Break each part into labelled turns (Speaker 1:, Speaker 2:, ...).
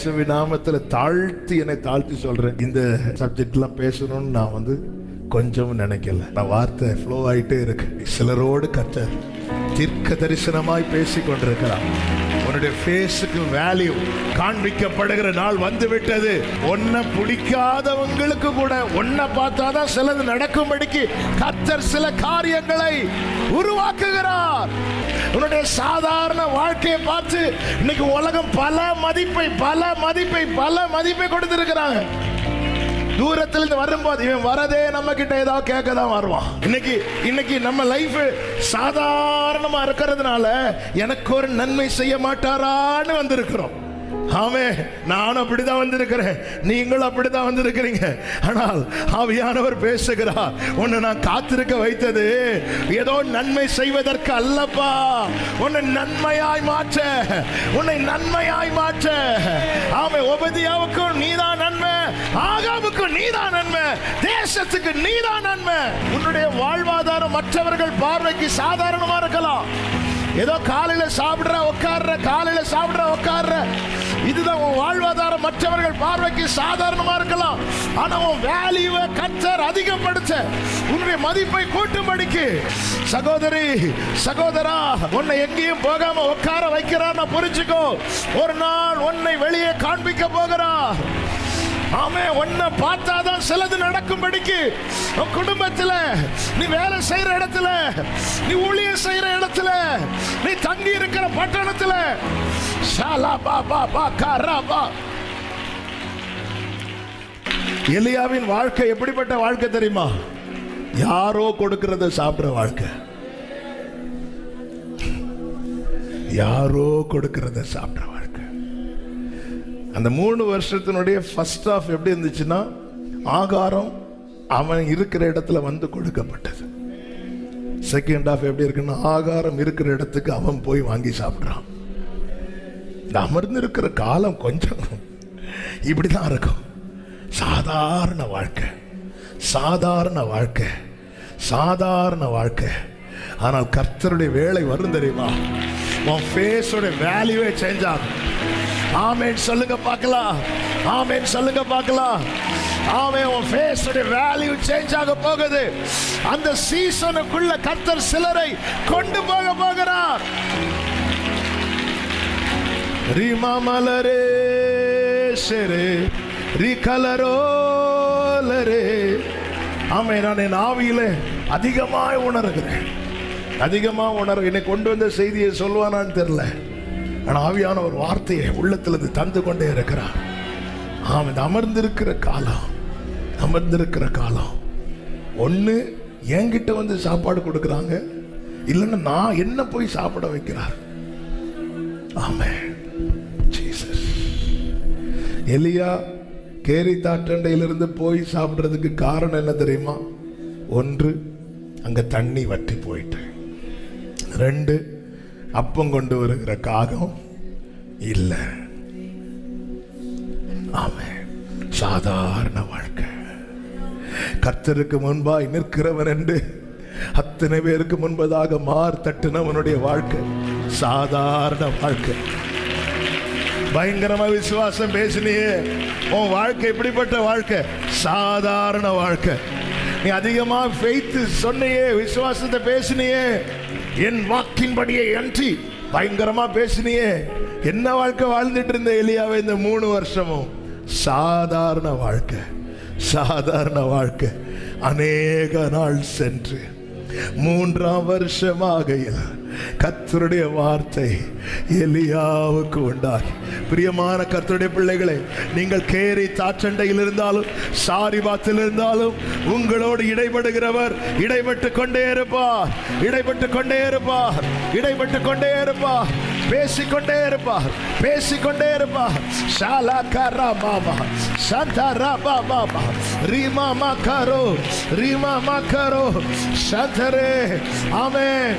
Speaker 1: இயேசுவின் நாமத்துல தாழ்த்தி என்னை தாழ்த்தி சொல்றேன். இந்த சப்ஜெக்ட்லாம் பேசணும்னு நான் கொஞ்சம் நினைக்கல. நான் வார்த்தை ஃப்ளோ ஆயிட்டே இருக்கு. சிலரோடு கர்த்தர் தீர்க்க தரிசனமாய் பேசிக் கொண்டிருக்கிறார். உன்னுடைய ஃபேஸுக்கு வேல்யூ காண்பிக்கப்படுகிற நாள் வந்து விட்டது. உன்னை பிடிக்காதவங்களுக்கு கூட உன்னை பார்த்தாதான் சிலது நடக்கும்படிக்கு கர்த்தர் சில காரியங்களை உருவாக்குகிறார். உன்னுடைய சாதாரண வாழ்க்கையை பார்த்து இன்னைக்கு உலகம் பல மதிப்பை கொடுத்திருக்கிறாங்க. தூரத்திலிருந்து வரும்போது இவன் வரதே நம்ம கிட்ட ஏதாவது கேட்க தான் வருவான். இன்னைக்கு நம்ம லைஃப் சாதாரணமா இருக்கிறதுனால எனக்கு ஒரு நன்மை செய்ய மாட்டாரான்னு வந்திருக்கிறோம். ஆமே, நானும் அப்படிதான் வந்திருக்கிறேன், நீங்களும் அப்படிதான் வந்திருக்கிறீங்க. ஆனால் ஆவியானவர் பேசுகிறார், உன்னை நான் காத்திருக்க வைத்தது ஏதோ நன்மை செய்வதற்கு அல்லப்பா, உன்னை நன்மையாய் மாற்ற. ஆமே, ஒபதியாவுக்கும் நீதான் நன்மை, ஆகாவுக்கும் நீதான் நன்மை, தேசத்துக்கு நீதான் நன்மை. உன்னுடைய வாழ்வாதாரம் மற்றவர்கள் பார்வைக்கு சாதாரணமா இருக்கலாம். ஏதோ காலையில சாப்பிடுற உட்கார்ற இதுதான் உன் வாழ்வாதாரம். மற்றவர்கள் பார்வைக்கு சாதாரணமா இருக்கலாம். ஆனா உன் வேல்யூவை கர்த்தர் அதிகப்படுத்த, உன்னுடைய மதிப்பை கூட்டும்படிக்கு சகோதரி சகோதரா, உன்னை எங்கேயும் போகாம உட்கார வைக்கிறார். புரிஞ்சுக்கோ, ஒரு நாள் உன்னை வெளியே காண்பிக்க போகிறார். ஆமே, உன்னை பார்த்தாதான் சிலது நடக்கும்படிக்கு உன் குடும்பத்துல, நீ வேலை செய்யற இடத்துல, நீ ஊழியம் செய்யற இடத்துல, நீ தங்கி இருக்கிற பட்டணத்துல, எலியாவின் வாழ்க்கை எப்படிப்பட்ட வாழ்க்கை தெரியுமா? யாரோ கொடுக்கிறத சாப்பிடுற வாழ்க்கை. அந்த 3 வருஷத்தினுடைய ஃபர்ஸ்ட் ஹாஃப் எப்படி இருந்துச்சுன்னா, ஆகாரம் அவன் இருக்கிற இடத்துல வந்து கொடுக்கப்பட்டது. செகண்ட் ஹாஃப் எப்படி இருக்குன்னா, ஆகாரம் இருக்கிற இடத்துக்கு அவன் போய் வாங்கி சாப்பிட்றான். இந்த அமர்ந்து இருக்கிற காலம் கொஞ்சம் இப்படிதான் இருக்கும். சாதாரண வாழ்க்கை. ஆனால் கர்த்தருடைய வேலை வரும் தெரியுமா? உன் ஃபேஸோட வேல்யூவே சேஞ்ச் ஆகும். ஆமென் சொல்லுங்க பார்க்கலாம். ஆமென், உன் ஃபேஸோட வேல்யூ சேஞ்ச் ஆக போகுது. அந்த சீசனுக்குள்ள கர்த்தர் சிலரை கொண்டு போகிறார். ரீமா மலரே ஷெரே ரீ கலரோலரே. ஆமென், நான் என் ஆவியில அதிகமாக உணர்கிறேன். என்னை கொண்டு வந்த செய்தியை சொல்வானான்னு தெரியல. ஆனால் ஆவியான ஒரு வார்த்தையை உள்ளத்திலிருந்து தந்து கொண்டே இருக்கிறார். ஆமாம், அமர்ந்திருக்கிற காலம் ஒன்று என்கிட்ட வந்து சாப்பாடு கொடுக்குறாங்க, இல்லைன்னா நான் என்ன போய் சாப்பிட வைக்கிறார். ஆமென் ஜீசஸ். எலியா கேரி தாற்றண்டையிலிருந்து போய் சாப்பிட்றதுக்கு காரணம் என்ன தெரியுமா? 1, அங்கே தண்ணி வற்றி போயிட்டு. 2, அப்பம் கொண்டு வருகிற காகம் இல்லை. ஆமென். சாதாரண வாழ்க்கை. கர்த்தருக்கு முன்பாய் நிற்கிறவன் என்று அத்தனை பேருக்கு முன்பதாக மார் தட்டினவனுடைய வாழ்க்கை சாதாரண வாழ்க்கை. பயங்கரமா விசுவாசம் பேசினியே, உன் வாழ்க்கை இப்படிப்பட்ட வாழ்க்கை, சாதாரண வாழ்க்கை. நீ அதிகமா ஃபெய்த் சொன்னியே, விசுவாசத்தை பேசினியே, என் வாக்கின்படியே அன்றி பயங்கரமா பேசினியே. என்ன வாழ்க்கை வாழ்ந்துட்டு இருந்த எலியாவை இந்த 3 வருஷமும்? சாதாரண வாழ்க்கை. அநேக நாள் சென்று 3ஆம் வருஷமாகையில் கர்த்தருடைய வார்த்தை எலியாவுக்கு உண்டாகி. பிரியமான கர்த்தருடைய பிள்ளைகளை, நீங்கள் கேரி தாற்றண்டையில் இருந்தாலும் சாரிபாத்தில் இருந்தாலும் உங்களோடு இடைபடுகிறவர் இடைபட்டு கொண்டே இருப்பார். பேசிக்கொண்டே இருப்பார். ஷாலா கரா மாமா சந்தரா பாபா ரீமா மக்கரோ சந்தரே. ஆமென்.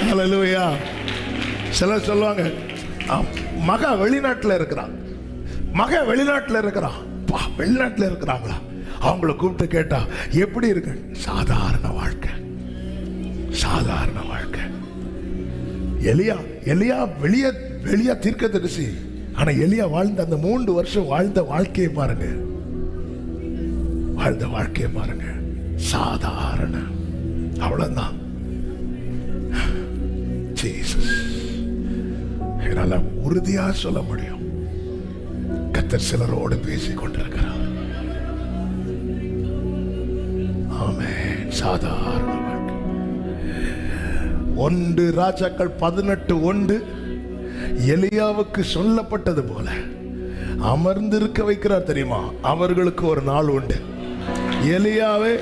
Speaker 1: ஹல்லேலூயா. சிலர் சொல்லுவாங்க, மகன் வெளிநாட்டில் இருக்கிறான். வெளிநாட்டில் இருக்கிறாங்களா? அவங்கள கூப்பிட்டு கேட்டா எப்படி இருக்கு? சாதாரண வாழ்க்கை. எலியா வெளியே எலியா தீர்க்கதரிசி. ஆனா எலியா வாழ்ந்த அந்த 3 வருஷம் வாழ்ந்த வாழ்க்கையை பாருங்க, வாழ்ந்த வாழ்க்கையை பாருங்க. சாதாரண, அவ்வளவுதான். ஜீசஸ். என்னால உறுதியா சொல்ல முடியும், கர்த்தர் சிலரோடு பேசிக் கொண்டிருக்கிறார். ஆமென். சாதாரண வாழ்க்கை. 1 ராஜாக்கள் 18:1 எலியாவுக்கு சொல்லப்பட்டது போல அமர்ந்திருக்க வைக்கிறார் தெரியுமா? அவர்களுக்கு ஒரு நாள் உண்டு. எலியாவே,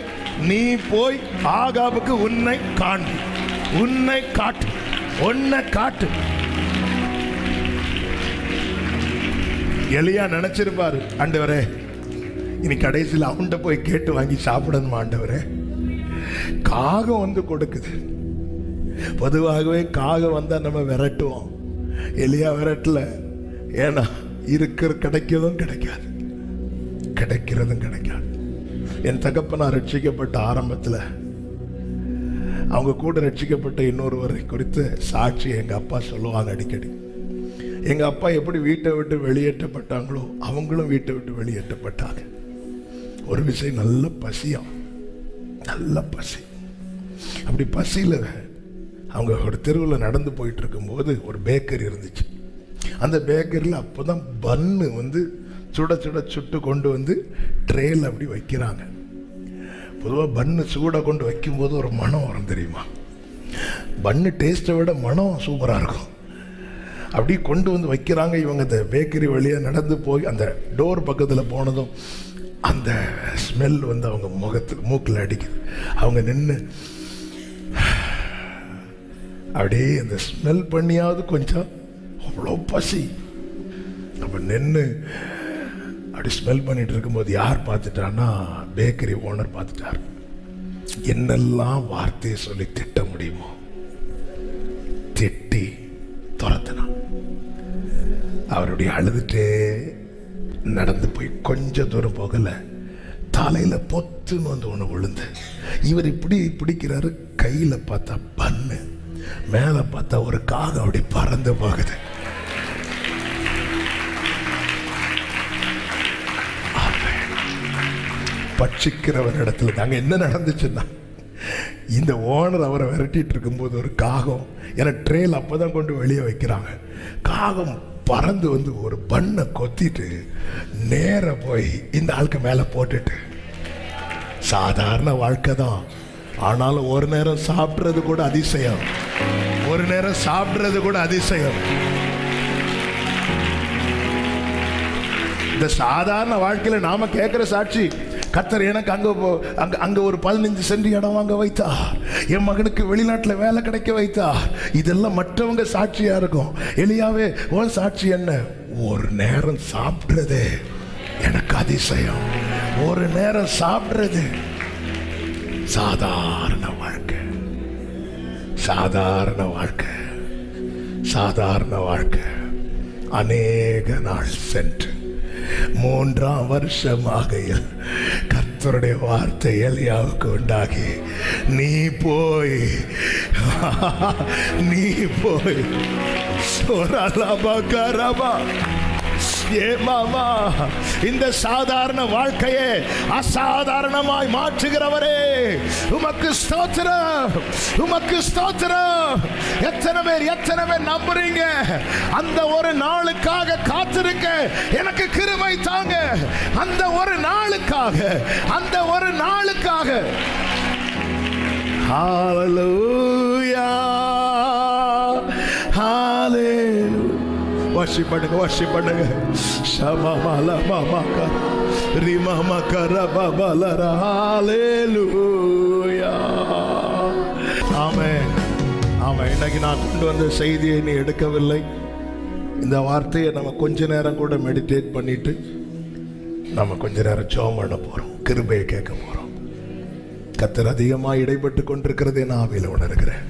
Speaker 1: நீ போய் ஆகாபுக்கு உன்னை காண்பி, உன்னை காட்டு, உன்னை காட்டு. எலியா நினைச்சிருப்பாரு, ஆண்டவரே இனி கடைசியில் அவன்கிட்ட போய் கேட்டு வாங்கி சாப்பிடணுமா ஆண்டவரே? காகம் வந்து கொடுக்குது. பொதுவாகவே காகம் வந்தா நம்ம விரட்டுவோம். எலியா விரட்டல. ஏன்னா கிடைக்கிறதும் கிடைக்காது, கிடைக்கிறதும் கிடைக்காது. என் தகப்பனார் ரட்சிக்கப்பட்ட ஆரம்பத்தில் அவங்க கூட ரட்சிக்கப்பட்ட இன்னொருவரை குறித்து சாட்சி எங்க அப்பா சொல்லுவாங்க அடிக்கடி. எங்க அப்பா எப்படி வீட்டை விட்டு வெளியேற்றப்பட்டாங்களோ அவங்களும் வீட்டை விட்டு வெளியேற்றப்பட்டாங்க. ஒரு விஷயம், நல்ல பசியா, நல்ல பசி. அப்படி பசியில் அவங்க ஒரு தெருவில் நடந்து போயிட்டு இருக்கும்போது ஒரு பேக்கரி இருந்துச்சு. அந்த பேக்கரியில் அப்போதான் பன்னு வந்து சுட சுட சுட்டு கொண்டு வந்து ட்ரேயில் அப்படி வைக்கிறாங்க. பொதுவாக பன்னு சூடாக கொண்டு வைக்கும்போது ஒரு மனம் வரும் தெரியுமா? பன்னு டேஸ்ட்டை விட மனம் சூப்பராக இருக்கும். அப்படி கொண்டு வந்து வைக்கிறாங்க. இவங்க அந்த பேக்கரி வழியாக நடந்து போய் அந்த டோர் பக்கத்தில் போனதும் அந்த ஸ்மெல் வந்து அவங்க மூக்கில் அடிக்குது. அவங்க நின்று அப்படியே அந்த ஸ்மெல் பண்ணியாவது கொஞ்சம், அவ்வளோ பசி. அப்போ நின்று அப்படி ஸ்மெல் பண்ணிட்டு இருக்கும்போது யார் பார்த்துட்டான்னா, பேக்கரி ஓனர் பார்த்துட்டார். என்னெல்லாம் வார்த்தையை சொல்லி திட்ட முடியுமோ திட்டி துரத்தினான். அவருடைய அழுதுட்டே நடந்து போய் கொஞ்சம் தூரம் போகல, தலையில பொத்துன்னு வந்து ஒன்று விழுந்து. இவர் இப்படி பிடிக்கிறாரு, கையில பார்த்தா பன்னு, மேல பார்த்தா ஒரு காகம் அப்படி பறந்து போகுது. பட்சிக்கிறவர் இடத்துல அங்க என்ன நடந்துச்சுன்னா, இந்த ஓனர் அவரை விரட்டிட்டு இருக்கும்போது ஒரு காகம், ஏன்னா ட்ரெயில் அப்பதான் கொண்டு வெளியே வைக்கிறாங்க, காகம் பறந்து வந்து ஒரு பண்ணை கொத்திட்டு நேர போய் இந்த ஆளுக்கு மேல போட்டுட்டு. சாதாரண வாழ்க்கை தான், ஆனாலும் ஒரு நேரம் சாப்பிட்றது கூட அதிசயம், ஒரு நேரம் சாப்பிட்றது கூட அதிசயம். இந்த சாதாரண வாழ்க்கையில நாம கேட்கிற சாட்சி, கர்த்தர் எனக்கு அங்க ஒரு 15 சென்ட் இடம் வாங்க வைத்தார், என் மகனுக்கு வெளிநாட்டில் வேலை கிடைக்க வைத்தார். இதெல்லாம் மற்றவங்க சாட்சியா இருக்கும். எலியாவே, உன் சாட்சி என்ன? ஒரு நேரம் சாப்பிடுறது எனக்கு அதிசயம், ஒரு நேரம் சாப்பிடுறது. சாதாரண வாழ்க்கை, சாதாரண வாழ்க்கை, சாதாரண வாழ்க்கை. அநேக நாள் சென்று 3ஆம் வருஷமாகையில் கர்த்தருடைய வார்த்தை எலியாவுக்கு உண்டாகி, நீ போய் இந்த சாதாரண வாழ்க்கையை அசாதாரணமாய் மாற்றுகிறவரே, உமக்கு ஸ்தோத்திரம், உமக்கு ஸ்தோத்திரம். எத்தனை பேர் நம்புறீங்க? அந்த ஒரு நாளுக்காக காத்திருக்க எனக்கு கிருபை தாங்க. அந்த ஒரு நாளுக்காக, அந்த ஒரு நாளுக்காக. ஹalleluya, ஹalleluya. வர்ஷிப் பண்ணுங்க, வர்ஷிப் பண்ணுங்க. ஷமமல மமக ரிமமகர பபலர. ஹalleluya. ஆமென், ஆமென். இன்னைக்கு நான் கொண்டு வந்த செய்தியை நீ எடுக்கவில்லை. இந்த வார்த்தையை நம்ம கொஞ்ச நேரம் கூட மெடிடேட் பண்ணிட்டு நம்ம கொஞ்ச நேரம் ஜெபம் பண்ண போறோம், கிருபையை கேட்க போறோம். கர்த்தர் அதிகமாக இடைப்பட்டு கொண்டிருக்கிறதே நான் ஆவியில் உணர்கிறேன்.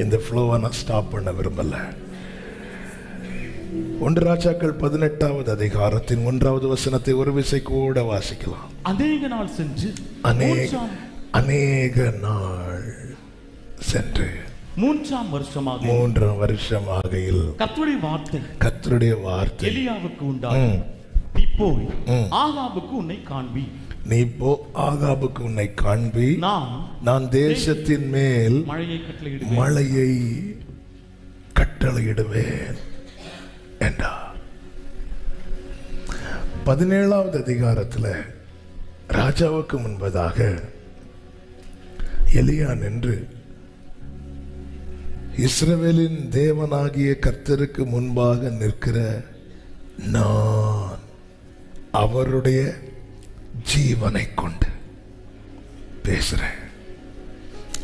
Speaker 1: இந்த ஃப்ளோவை நான் ஸ்டாப் பண்ண விரும்பல. 1 ராஜாக்கள் 18வது அதிகாரத்தின் 1வது வசனத்தை ஒரு விசை கூட வாசிக்கலாம்.
Speaker 2: அநேக நாள் சென்று மூன்றாம் வருஷமாகையில்
Speaker 1: கர்த்தருடைய வார்த்தை
Speaker 2: எலியாவுக்கு உண்டாகும், நீ போய் ஆகாபுக்கு உன்னை காண்பி.
Speaker 1: நீ போ, ஆகாபுக்கு உன்னை காண்பி. நான் தேசத்தின் மேல் மழையை கட்டளையிடுவேன் என்றார். 17வது அதிகாரத்தில் ராஜாவுக்கு முன்பதாக எலியா நின்று இஸ்ரவேலின் தேவனாகிய கர்த்தருக்கு முன்பாக நிற்கிற நான் அவருடைய ஜீவனை கொண்டு பேசுறேன்.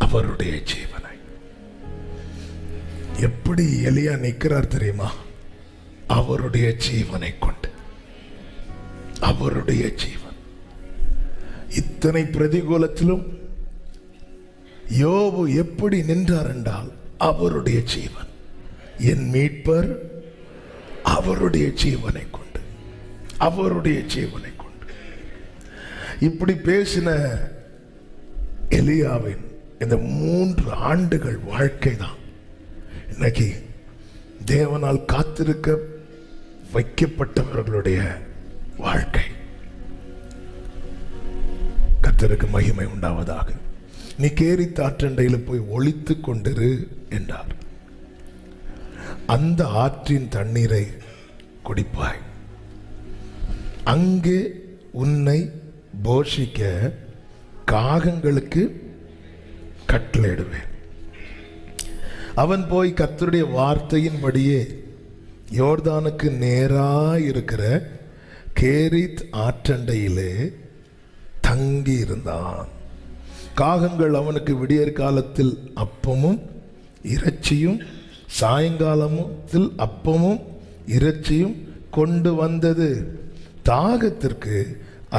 Speaker 1: அவருடைய ஜீவனை எப்படி எலியா நிற்கிறார் தெரியுமா? அவருடைய ஜீவனை கொண்டு. அவருடைய ஜீவன். இத்தனை பிரதிகூலத்திலும் யோபு எப்படி நின்றார் என்றால் அவருடைய ஜீவன். என் மீட்பர் அவருடைய ஜீவனை கொண்டு, அவருடைய ஜீவனை கொண்டு. இப்படி பேசின எலியாவின் இந்த 3 ஆண்டுகள் வாழ்க்கை தான் இன்னைக்கு தேவனால் காத்திருக்க வைக்கப்பட்டவர்களுடைய வாழ்க்கை. கர்த்தருக்கு மகிமை உண்டாவதாக. நீ கேரித் ஆற்றண்டையில் போய் ஒளித்து கொண்டிரு என்றார். அந்த ஆற்றின் தண்ணீரை குடிப்பாய், அங்கே உன்னை போஷிக்க காகங்களுக்கு கட்டளையிடுவேன். அவன் போய் கர்த்தருடைய வார்த்தையின்படியே யோர்தானுக்கு நேராய் இருக்கிற கேரித் ஆற்றண்டையிலே தங்கி இருந்தான். காகங்கள் அவனுக்கு விடியற் காலத்தில் அப்பமும் இறைச்சியும், சாயங்காலத்தில் அப்பமும் இறைச்சியும் கொண்டு வந்தது. தாகத்திற்கு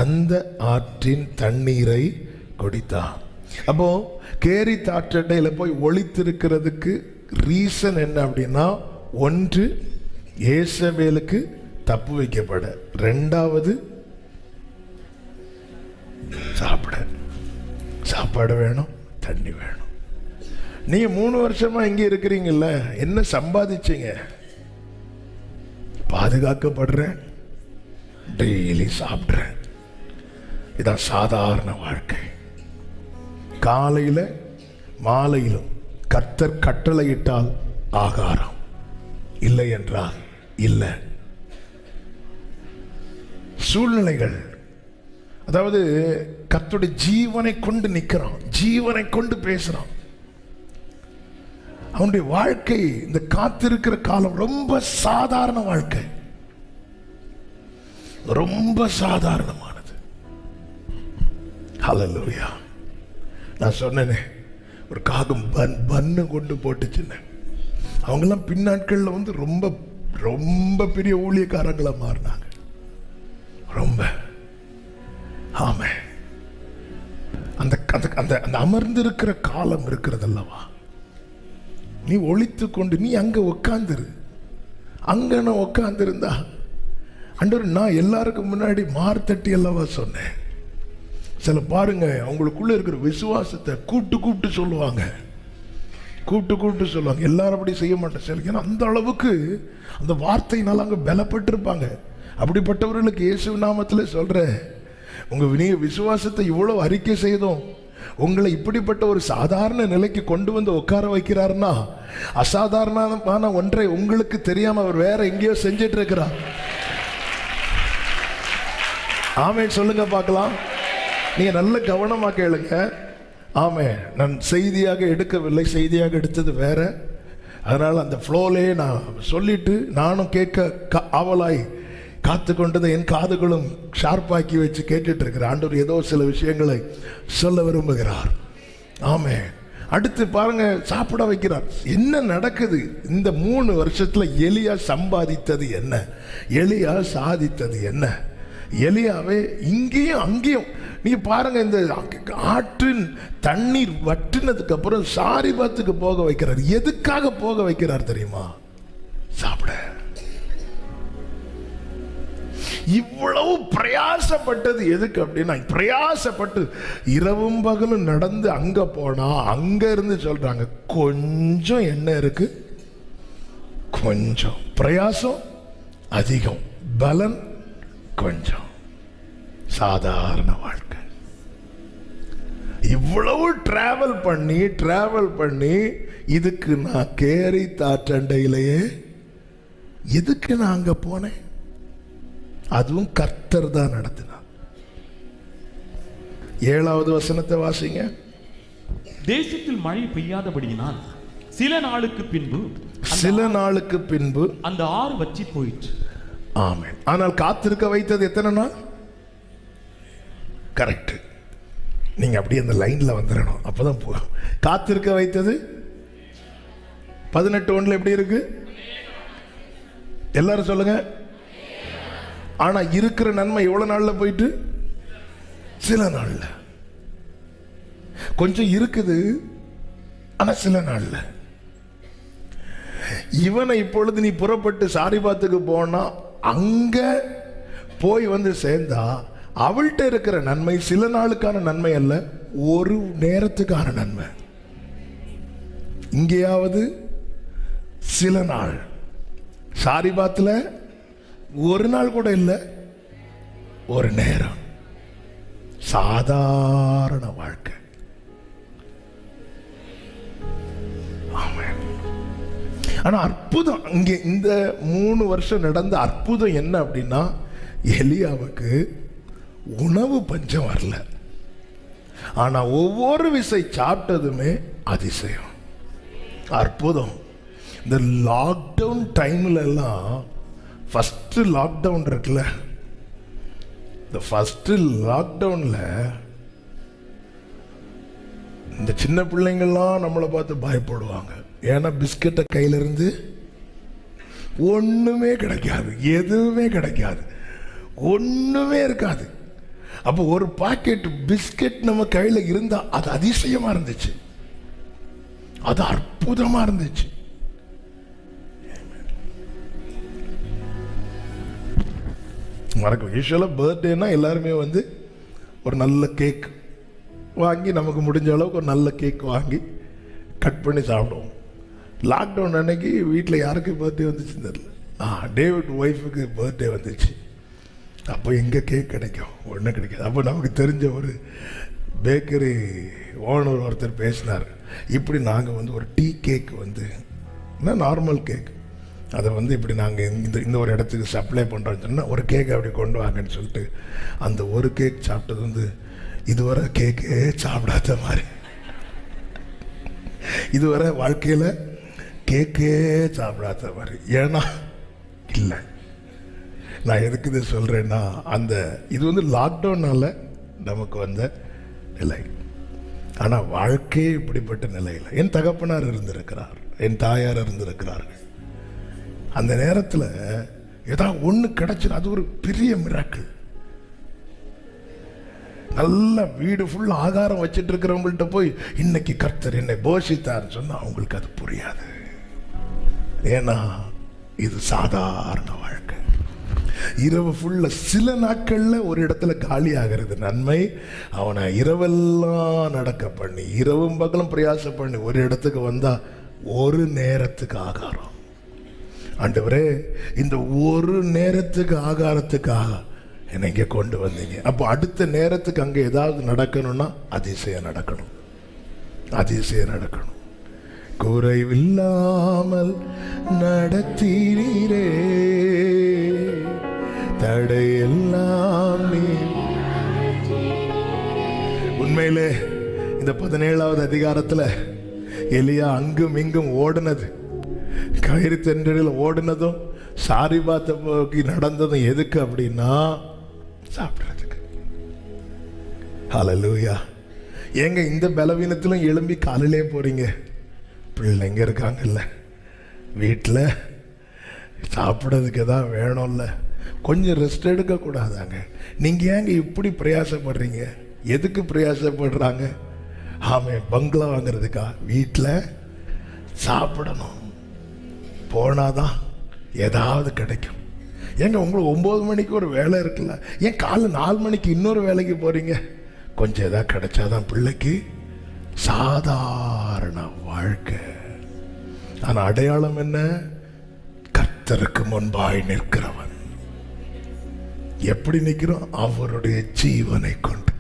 Speaker 1: அந்த ஆற்றின் தண்ணீரை குடித்தான். அப்போ கேரித் ஆற்றண்டையில் போய் ஒளித்திருக்கிறதுக்கு ரீசன் என்ன அப்படின்னா, ஒன்று ஏசபேலுக்கு தப்பு வைக்கப்பட, 2வது சாப்பாடு வேணும், தண்ணி வேணும். நீங்க 3 வருஷமா இங்கே இருக்கிறீங்கல்ல, என்ன சம்பாதிச்சீங்க? பாதுகாக்கப்படுறேன், டெய்லி சாப்பிட்றேன். இதான் சாதாரண வாழ்க்கை. காலையில மாலையிலும் கர்த்தர் கட்டளையிட்டால் ஆகாரம், இல்லை என்றால் இல்லை. சூழ்நிலைகள், அதாவது கர்த்தருடைய ஜீவனை கொண்டு நிற்கிறான், ஜீவனை கொண்டு பேசுறான். அவனுடைய வாழ்க்கை, இந்த காத்திருக்கிற காலம் ரொம்ப சாதாரண வாழ்க்கை, ரொம்ப சாதாரணமானது. ஹல்லேலூயா. நான் சொன்னேனே, ஒரு காகம் பன்னு கொண்டு போட்டுச்சுன்னு. அவங்கெல்லாம் பின்னாட்களில் வந்து ரொம்ப ரொம்ப பெரிய ஊழியக்காரங்களா மாறினாங்க. ரொம்ப ஆமே. அந்த அந்த அந்த அமர்ந்திருக்கிற காலம் இருக்கிறது அல்லவா, நீ ஒளித்து கொண்டு நீ அங்க உட்கார்ந்துரு. அங்க நான் உட்கார்ந்திருந்தா ஆண்டவர், நான் எல்லாருக்கும் முன்னாடி மார்த்தட்டி அல்லவா சொன்னேன். சில பாருங்க, அவங்களுக்குள்ள இருக்கிற விசுவாசத்தை கூப்பிட்டு சொல்லுவாங்க, கூப்பிட்டு சொல்லுவாங்க. எல்லாரும் அப்படி செய்ய மாட்டேன் சில, ஏன்னா அந்த அளவுக்கு அந்த வார்த்தையினால அங்கே பலப்பட்டிருப்பாங்க. அப்படிப்பட்டவர்களுக்கு இயேசு நாமத்தில் சொல்றேன், உங்க விசுவாசத்தை இவ்வளவு அறிக்கை செய்தோம், உங்களை இப்படிப்பட்ட ஒரு சாதாரண நிலைக்கு கொண்டு வந்து உட்கார வைக்கிறாருன்னா, அசாதாரணமான ஒன்றை உங்களுக்கு தெரியாம அவர் வேற எங்கேயோ செஞ்சிட்டு இருக்கிறார். ஆமென் சொல்லுங்க பார்க்கலாம். நீங்க நல்ல கவனமா கேளுங்க. ஆமே, நான் செய்தியாக எடுக்கவில்லை, செய்தியாக எடுத்தது வேற. அதனால அந்த ஃப்ளோலே நான் சொல்லிட்டு, நானும் கேட்க ஆவலாய் காத்து கொண்டதை என் காதுகளும் ஷார்ப்பாக்கி வச்சு கேட்டுட்டு இருக்கிறேன். ஆண்டவர் ஏதோ சில விஷயங்களை சொல்ல விரும்புகிறார். ஆமே. அடுத்து பாருங்க, சாப்பிட வைக்கிறார். என்ன நடக்குது இந்த 3 வருஷத்துல? எலியா சம்பாதித்தது என்ன? எலியா சாதித்தது என்ன? எலியாவே இங்கேயும் அங்கேயும் நீ பாருங்க, இந்த ஆற்றின் தண்ணீர் வற்றினதுக்கு அப்புறம் சாரிபாத்துக்கு போக வைக்கிறார். எதுக்காக போக வைக்கிறார் தெரியுமா? சாப்பிட. இவ்வளவு பிரயாசப்பட்டது எதுக்கு அப்படின்னா, பிரயாசப்பட்டு இரவும் பகலும் நடந்து அங்க போனா அங்க இருந்து சொல்றாங்க கொஞ்சம் என்ன இருக்கு, கொஞ்சம் பிரயாசம் அதிகம், பலன் கொஞ்சம். சாதாரண வாழ்க்கை. இவ்வளவு டிராவல் பண்ணி இதுக்கு நான் கேரி தாற்றண்டையிலேயே எதுக்கு நான் அங்க போனேன்? அதுவும் கர்த்தர் தான் நடத்தினார். 7வது வசனத்தை வாசிங்க.
Speaker 2: தேசத்தில் மழை பெய்யாதபடியினால் சில நாளுக்கு பின்பு அந்த ஆறு வற்றி போயிற்று.
Speaker 1: ஆமென். ஆனால் காத்திருக்க வைத்தது எத்தனை நாள்? கரெக்ட். நீங்க அப்படியே அந்த லைன்ல வந்துடணும், அப்பதான் போகும். காத்திருக்க வைத்தது 18:1 எப்படி இருக்கு? எல்லாரும் சொல்லுங்க. ஆனா இருக்கிற நன்மை எவ்வளவு நாள்ல போயிட்டு? சில நாள்ல. கொஞ்சம் இருக்குது, ஆனா சில நாள்ல. இவனை இப்பொழுது நீ புறப்பட்டு சாரிபாத்துக்கு போனா அங்க போய் வந்து சேர்ந்தா அவள்கிட்ட இருக்கிற நன்மை சில நாளுக்கான நன்மை அல்ல, ஒரு நேரத்துக்கான நன்மை. இங்கேயாவது சில நாள், சாரிபாத்துல ஒரு நாள் கூட இல்லை, ஒரு நேரம். சாதாரண வாழ்க்கை. ஆனா அற்புதம் இங்கே இந்த 3 வருஷம் நடந்த அற்புதம் என்ன அப்படின்னா, எலியாவுக்கு உணவு பஞ்சம் வரல, ஆனா ஒவ்வொரு விசை சாப்பிட்டதுமே அதிசயம், அற்புதம். இந்த லாக்டவுன் டைம்ல எல்லாம் ஃபர்ஸ்ட் லாக்டவுன் இருக்குல்ல, இந்த ஃபர்ஸ்ட் லாக்டவுன்ல இந்த சின்ன பிள்ளைங்கள்லாம் நம்மளை பார்த்து பயப்படுவாங்க. ஏன்னா பிஸ்கட்டை கையில இருந்து ஒண்ணுமே கிடைக்காது, எதுவுமே கிடைக்காது, ஒண்ணுமே இருக்காது. அப்போ ஒரு பாக்கெட் பிஸ்கட் நம்ம கையில இருந்தா அது அதிசயமா இருந்துச்சு, அது அற்புதமா இருந்துச்சு. மறக்க யூஸ்வலாக பர்த்டேனா எல்லாருமே வந்து ஒரு நல்ல கேக் வாங்கி, நமக்கு முடிஞ்ச அளவுக்கு ஒரு நல்ல கேக் வாங்கி கட் பண்ணி சாப்பிடுவோம். லாக்டவுன் அன்னைக்கு வீட்டில் யாருக்கு பர்த்டே வந்துச்சுன்னு தெரியல. டேவிட் ஒய்ஃபுக்கு பர்த்டே வந்துச்சு. அப்போ எங்கே கேக் கிடைக்கும்? ஒன்றும் கிடைக்காது. அப்போ நமக்கு தெரிஞ்ச ஒரு பேக்கரி ஓனர் ஒருத்தர் பேசினார், இப்படி நாங்கள் வந்து ஒரு டீ கேக் வந்து நார்மல் கேக், அதை வந்து இப்படி நாங்கள் இந்த ஒரு இடத்துக்கு சப்ளை பண்ணுறோன்னு சொன்னால் ஒரு கேக் அப்படி கொண்டு வாங்கன்னு சொல்லிட்டு அந்த ஒரு கேக் சாப்பிட்டது வந்து இதுவரை கேக்கே சாப்பிடாத மாதிரி, இதுவரை வாழ்க்கையில் கேக்கே சாப்பிடாத மாதிரி. ஏன்னா இல்லை, நான் எதுக்கு இது சொல்கிறேன்னா, அந்த இது வந்து லாக்டவுனால் நமக்கு வந்த நிலை. ஆனால் வாழ்க்கையே இப்படிப்பட்ட நிலையில் என் தகப்பனார் இருந்திருக்கிறார், என் தாயார் இருந்திருக்கிறார்கள். அந்த நேரத்தில் ஏதாவது ஒன்று கிடைச்சிடும், அது ஒரு பெரிய மிராக்கிள். நல்ல வீடு ஃபுல் ஆகாரம் வச்சுட்டு இருக்கிறவங்கள்ட்ட போய் இன்னைக்கு கர்த்தர் என்னை போஷித்தார்னு சொன்னால் அவங்களுக்கு அது புரியாது. ஏன்னா இது சாதாரண வாழ்க்கை. இரவு ஃபுல்ல சில நாட்கள்ல ஒரு இடத்துல காலி ஆகிறது நன்மை. அவனை இரவெல்லாம் நடக்க பண்ணி இரவும் பகலும் பிரயாசம் பண்ணி ஒரு இடத்துக்கு வந்தா ஒரு நேரத்துக்கு ஆகாரம். ஆண்டவரே, இந்த ஒரு நேரத்துக்கு ஆகாரத்துக்காக என்னை இங்கே கொண்டு வந்தீங்க. அப்போ அடுத்த நேரத்துக்கு அங்கே ஏதாவது நடக்கணும்னா அதிசயம் நடக்கணும், அதிசயம் நடக்கணும். குறைவில்லாமல் நடத்தீரே, தடையெல்லாம் நீ. உண்மையிலே இந்த 17வது அதிகாரத்தில் எலியா அங்கும் இங்கும் ஓடுனது, கயிறு தென்றலில் ஓடுனதும் சாரிபாத்தை போக்கி நடந்ததும் எதுக்கு அப்படின்னா சாப்பிட்றதுக்கு. ஹல்லேலூயா. ஏங்க இந்த பலவீனத்திலும் எழும்பி காலையிலே போறீங்க? பிள்ளைங்க இருக்காங்கல்ல வீட்டில், சாப்பிட்றதுக்கு எதாவது வேணும்ல, கொஞ்சம் ரெஸ்ட் எடுக்க கூடாதாங்க? நீங்க ஏங்க இப்படி பிரயாசப்படுறீங்க? எதுக்கு பிரயாசப்படுறாங்க? ஆமே, பங்களா வாங்குறதுக்கா? வீட்டில் சாப்பிடணும், போனாதான் ஏதாவது கிடைக்கும். ஏங்க உங்களுக்கு 9 மணிக்கு ஒரு வேலை இருக்குல்ல, ஏன் காலை 4 மணிக்கு இன்னொரு வேலைக்கு போறீங்க? கொஞ்சம் ஏதாவது கிடைச்சாதான் பிள்ளைக்கு சாதாரண வாழ்க்கை. ஆனா அடையாளம் என்ன? கர்த்தருக்கு முன்பாய் நிற்கிறவன். எப்படி நிற்கிறோம்? அவருடைய ஜீவனை கொண்டு.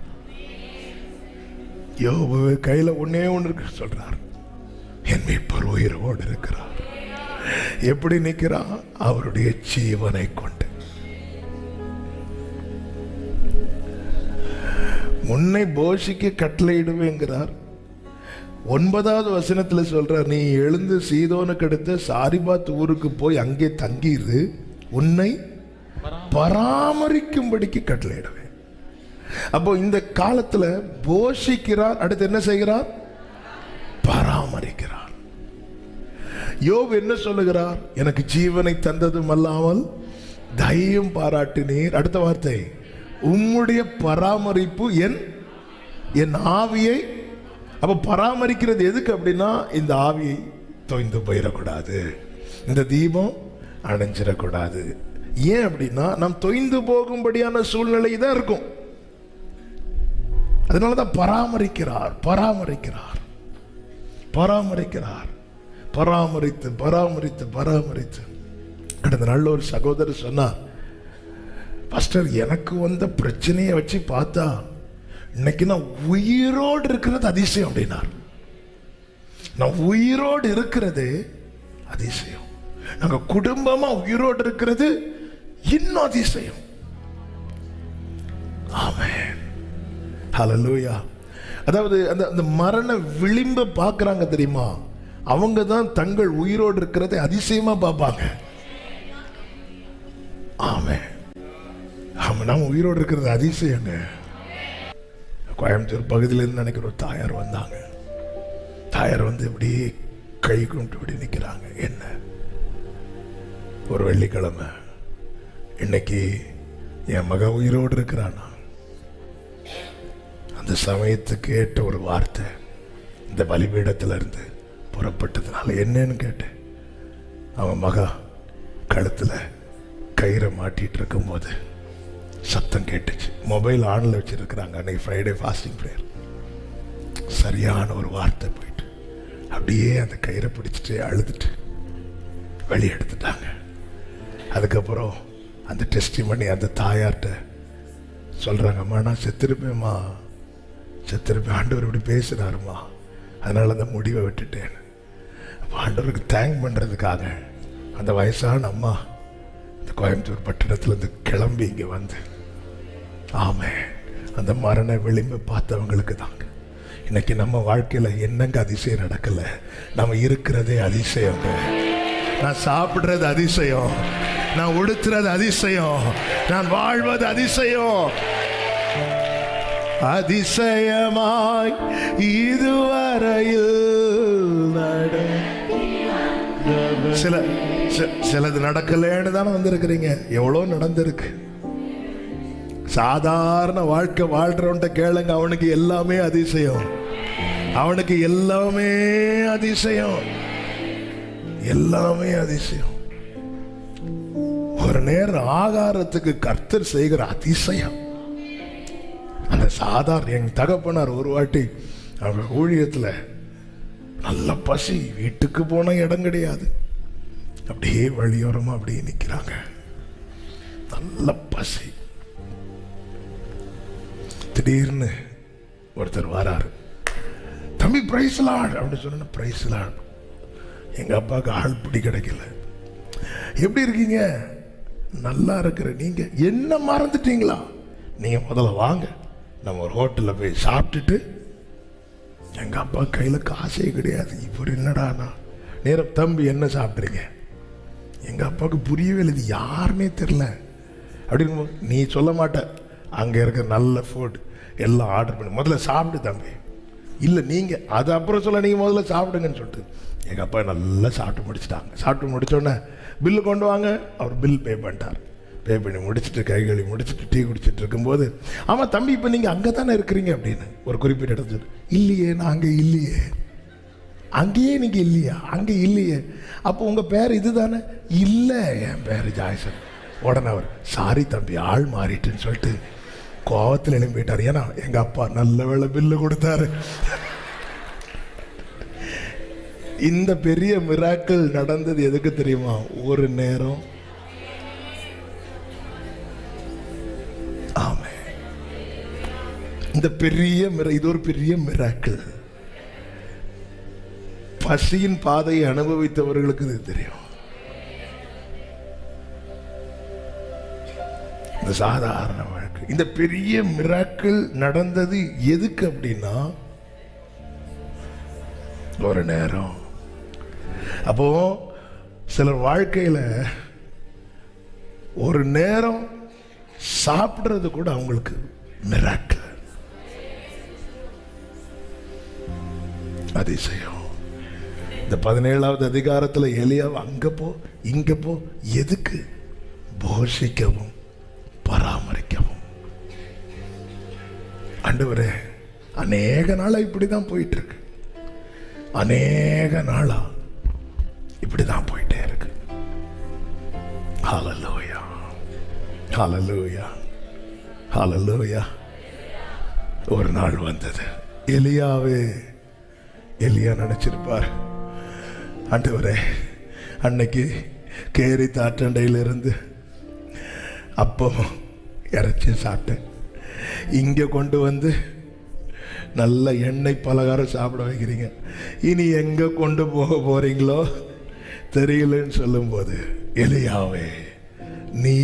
Speaker 1: யோபு கையில ஒன்னே ஒன்று இருக்கு சொல்றார், என் மீட்பர் உயிரோடு இருக்கிறார். எப்படி நிற்கிறான்? அவருடைய ஜீவனை கொண்டு. முன்னை போஷிக்கு கட்டளையிடுவேங்கிறார். 9வது வசனத்தில் சொல்றார், நீ எழுந்து சீதோனுக்கு அடுத்த சாரிபாத் ஊருக்கு போய் அங்கே தங்கிரு, உன்னை பராமரிக்கும்படிக்கு கட்டளையிடுவேன். அப்போ இந்த காலத்துல போஷிக்கிறார், அடுத்து என்ன செய்கிறார்? பராமரிக்கிறார். யோபு என்ன சொல்லுகிறார்? எனக்கு ஜீவனை தந்ததும் அல்லாமல் தைரியம் பாராட்டினீர். அடுத்த வார்த்தை, உம்முடைய பராமரிப்பு என் ஆவியை. அப்ப பராமரிக்கிறது எதுக்கு அப்படின்னா, இந்த ஆவியை தொய்ந்து போயிடக்கூடாது, இந்த தீபம் அணைஞ்சிடக்கூடாது. ஏன் அப்படின்னா, நாம் தொய்ந்து போகும்படியான சூழ்நிலை தான் இருக்கும். அதனாலதான் பராமரிக்கிறார், பராமரிக்கிறார், பராமரிக்கிறார். பராமரித்து பராமரித்து பராமரித்து கடந்த நல்ல ஒரு சகோதரர் சொன்னார், பாஸ்டர் எனக்கு வந்த பிரச்சனையை வச்சு பார்த்தா இன்னைக்கு நான் உயிரோடு இருக்கிறது அதிசயம் அப்படின்னார். நான் உயிரோடு இருக்கிறது அதிசயம், நாங்க குடும்பமா உயிரோடு இருக்கிறது இன்னும் அதிசயம். ஆமென், ஹல்லேலூயா. அதாவது அந்த மரண விளிம்ப பார்க்கறாங்க தெரியுமா, அவங்க தான் தங்கள் உயிரோடு இருக்கிறதை அதிசயமா பார்ப்பாங்க. ஆமென். நம்ம உயிரோடு இருக்கிறது அதிசயங்க. கோயம்புத்தூர் பகுதியிலிருந்து நினைக்கிற ஒரு தாயார் வந்தாங்க. தாயார் வந்து இப்படி கை கொண்டு இப்படி நிற்கிறாங்க. என்ன, ஒரு வெள்ளிக்கிழமை, இன்னைக்கு என் மக உயிரோடு இருக்கிறானா. அந்த சமயத்துக்கு ஏற்ற ஒரு வார்த்தை இந்த பலிபீடத்துல இருந்து புறப்பட்டதுனால என்னன்னு கேட்டேன். அவன் மகா கழுத்துல கயிறை மாட்டிட்டு இருக்கும் போது சத்தம் கேட்டுச்சு. மொபைல் ஆன்ல வச்சிருக்கிறாங்க. அன்னைக்கு ஃப்ரைடே ஃபாஸ்டிங் ப்ரேயர். சரியான ஒரு வார்த்தை போயிட்டு அப்படியே அந்த கயிறை பிடிச்சிட்டு அழுதுட்டு வெளியே எடுத்துட்டாங்க. அதுக்கப்புறம் அந்த டெஸ்டிமனி அந்த தாயார்கிட்ட சொல்றாங்க, அம்மா நான் செத்துருப்பேம்மா, செத்துருப்பேன், ஆண்டவர் இப்படி பேசுறாருமா, அதனால அந்த முடிவை விட்டுட்டேன். ஆண்டவருக்கு தேங்க் பண்றதுக்காக அந்த வயசான அம்மா இந்த கோயம்புத்தூர் பட்டணத்துல இருந்து கிளம்பி இங்க வந்து, ஆமே, அந்த மரண விளிம்பு பார்த்தவங்களுக்கு தாங்க. இன்னைக்கு நம்ம வாழ்க்கையில என்னங்க அதிசயம் நடக்கல, நம்ம இருக்கிறதே அதிசயங்க. நான் சாப்பிடுறது அதிசயம், நான் உடுத்துறது அதிசயம், நான் வாழ்வது அதிசயம். அதிசயமாய் இதுவரையில் சிலது நடக்கலன்னு தானே வந்திருக்கிறீங்க. எவ்வளோ நடந்திருக்கு. சாதாரண வாழ்க்கை வாழ்றவன்ட்ட கேளுங்க, அவனுக்கு எல்லாமே அதிசயம், அவனுக்கு எல்லாமே அதிசயம், எல்லாமே அதிசயம். ஒரு நேரம் ஆகாரத்துக்கு கர்த்தர் செய்கிற அதிசயம் அந்த சாதாரண. என் தகப்பனார் ஒரு வாட்டி அவங்க ஊழியத்துல நல்ல பசி, வீட்டுக்கு போன இடம் கிடையாது, அப்படியே வழியோரமா அப்படியே நிக்கிறாங்க, நல்ல பசி. திடீர்னு ஒருத்தர் வராரு, தம்பி பிரைஸ் லார்ட் அப்படின்னு சொன்ன, பிரைஸ் லார்ட். எங்க அப்பாவுக்கு ஆள் பிடி கிடைக்கல. எப்படி இருக்கீங்க? நல்லா இருக்கிற. நீங்க என்ன மறந்துட்டீங்களா? நீங்க முதல்ல வாங்க, நம்ம ஒரு ஹோட்டல்ல போய் சாப்பிட்டுட்டு. எங்க அப்பா கையில காசே கிடையாது. இப்போ என்னடானா நேரம், தம்பி என்ன சாப்பிட்றீங்க? எங்க அப்பாவுக்கு புரியவே இல்லை, இது யாருன்னே தெரியல. அப்படின்னு நீ சொல்ல மாட்ட, அங்க இருக்க நல்ல ஃபுட் எல்லாம் ஆர்டர் பண்ணி முதல்ல சாப்பிட்டு தம்பி. இல்லை நீங்க அது அப்புறம் சொல்ல, நீங்க முதல்ல சாப்பிடுங்கன்னு சொல்லிட்டு எங்க அப்பா நல்லா சாப்பிட்டு முடிச்சுட்டாங்க. சாப்பிட்டு முடிச்சோடனே பில்லு கொண்டு வாங்க. அவர் பில் பே பண்ணிட்டார். பே பண்ணி முடிச்சுட்டு கை கழுவி முடிச்சுட்டு டீ குடிச்சிட்டு இருக்கும்போது, ஆமாம் தம்பி இப்போ நீங்கள் அங்கே தானே இருக்கிறீங்க அப்படின்னு ஒரு குறிப்பிட்ட இடத்துல. இல்லையே, நான் அங்கே இல்லையே. அங்கேயே நீங்கள் இல்லையா? அங்கே இல்லையே. அப்போ உங்கள் பேர் இது தானே? இல்லை, என் பேர் ஜாய்சன். உடனே அவர் சாரி தம்பி ஆள் மாறிட்டுன்னு சொல்லிட்டு கோவத்தில் எழும்பிட்டார். ஏன்னா எங்க அப்பா நல்ல வேளை பில்லு கொடுத்தாரு. இந்த பெரிய மிராக்கிள் நடந்தது எதுக்கு தெரியுமா? ஒரு நேரம். ஆமே, இந்த பெரிய இது ஒரு பெரிய மிராக்கிள். பசியின் பாதையை அனுபவித்தவர்களுக்கு இது தெரியும். இந்த சாதாரண வாழ்க்கை, இந்த பெரிய மிராக்கிள் நடந்தது எதுக்கு அப்படின்னா ஒரு நேரம். அப்போ சிலர் வாழ்க்கையில ஒரு நேரம் சாப்பிடுறது கூட அவங்களுக்கு மிராக்கிள், அதிசயம். இந்த 17வது அதிகாரத்தில் எலியாவை அங்க போ இங்க போ, எதுக்கு? போஷிக்கவும் பராமரிக்கவும். ஆண்டவரே, அநேக நாளா இப்படிதான் போயிட்டு இருக்கு, அநேக நாளா இப்படிதான் போயிட்டே இருக்கு. ஹல்லேலூயா, ஹல்லேலூயா, ஹல்லேலூயா. ஒரு நாள் வந்தது, எலியா நினைச்சிருப்பார், ஆண்டவரே அன்னைக்கு கேரி தாற்றண்டையிலிருந்து அப்போ இறைச்சி சாப்பிட்டேன், இங்கே கொண்டு வந்து நல்ல எண்ணெய் பலகாரம் சாப்பிட வைக்கிறீங்க, இனி எங்கே கொண்டு போக போறீங்களோ தெரியலன்னு சொல்லும்போது, எலியாவே நீ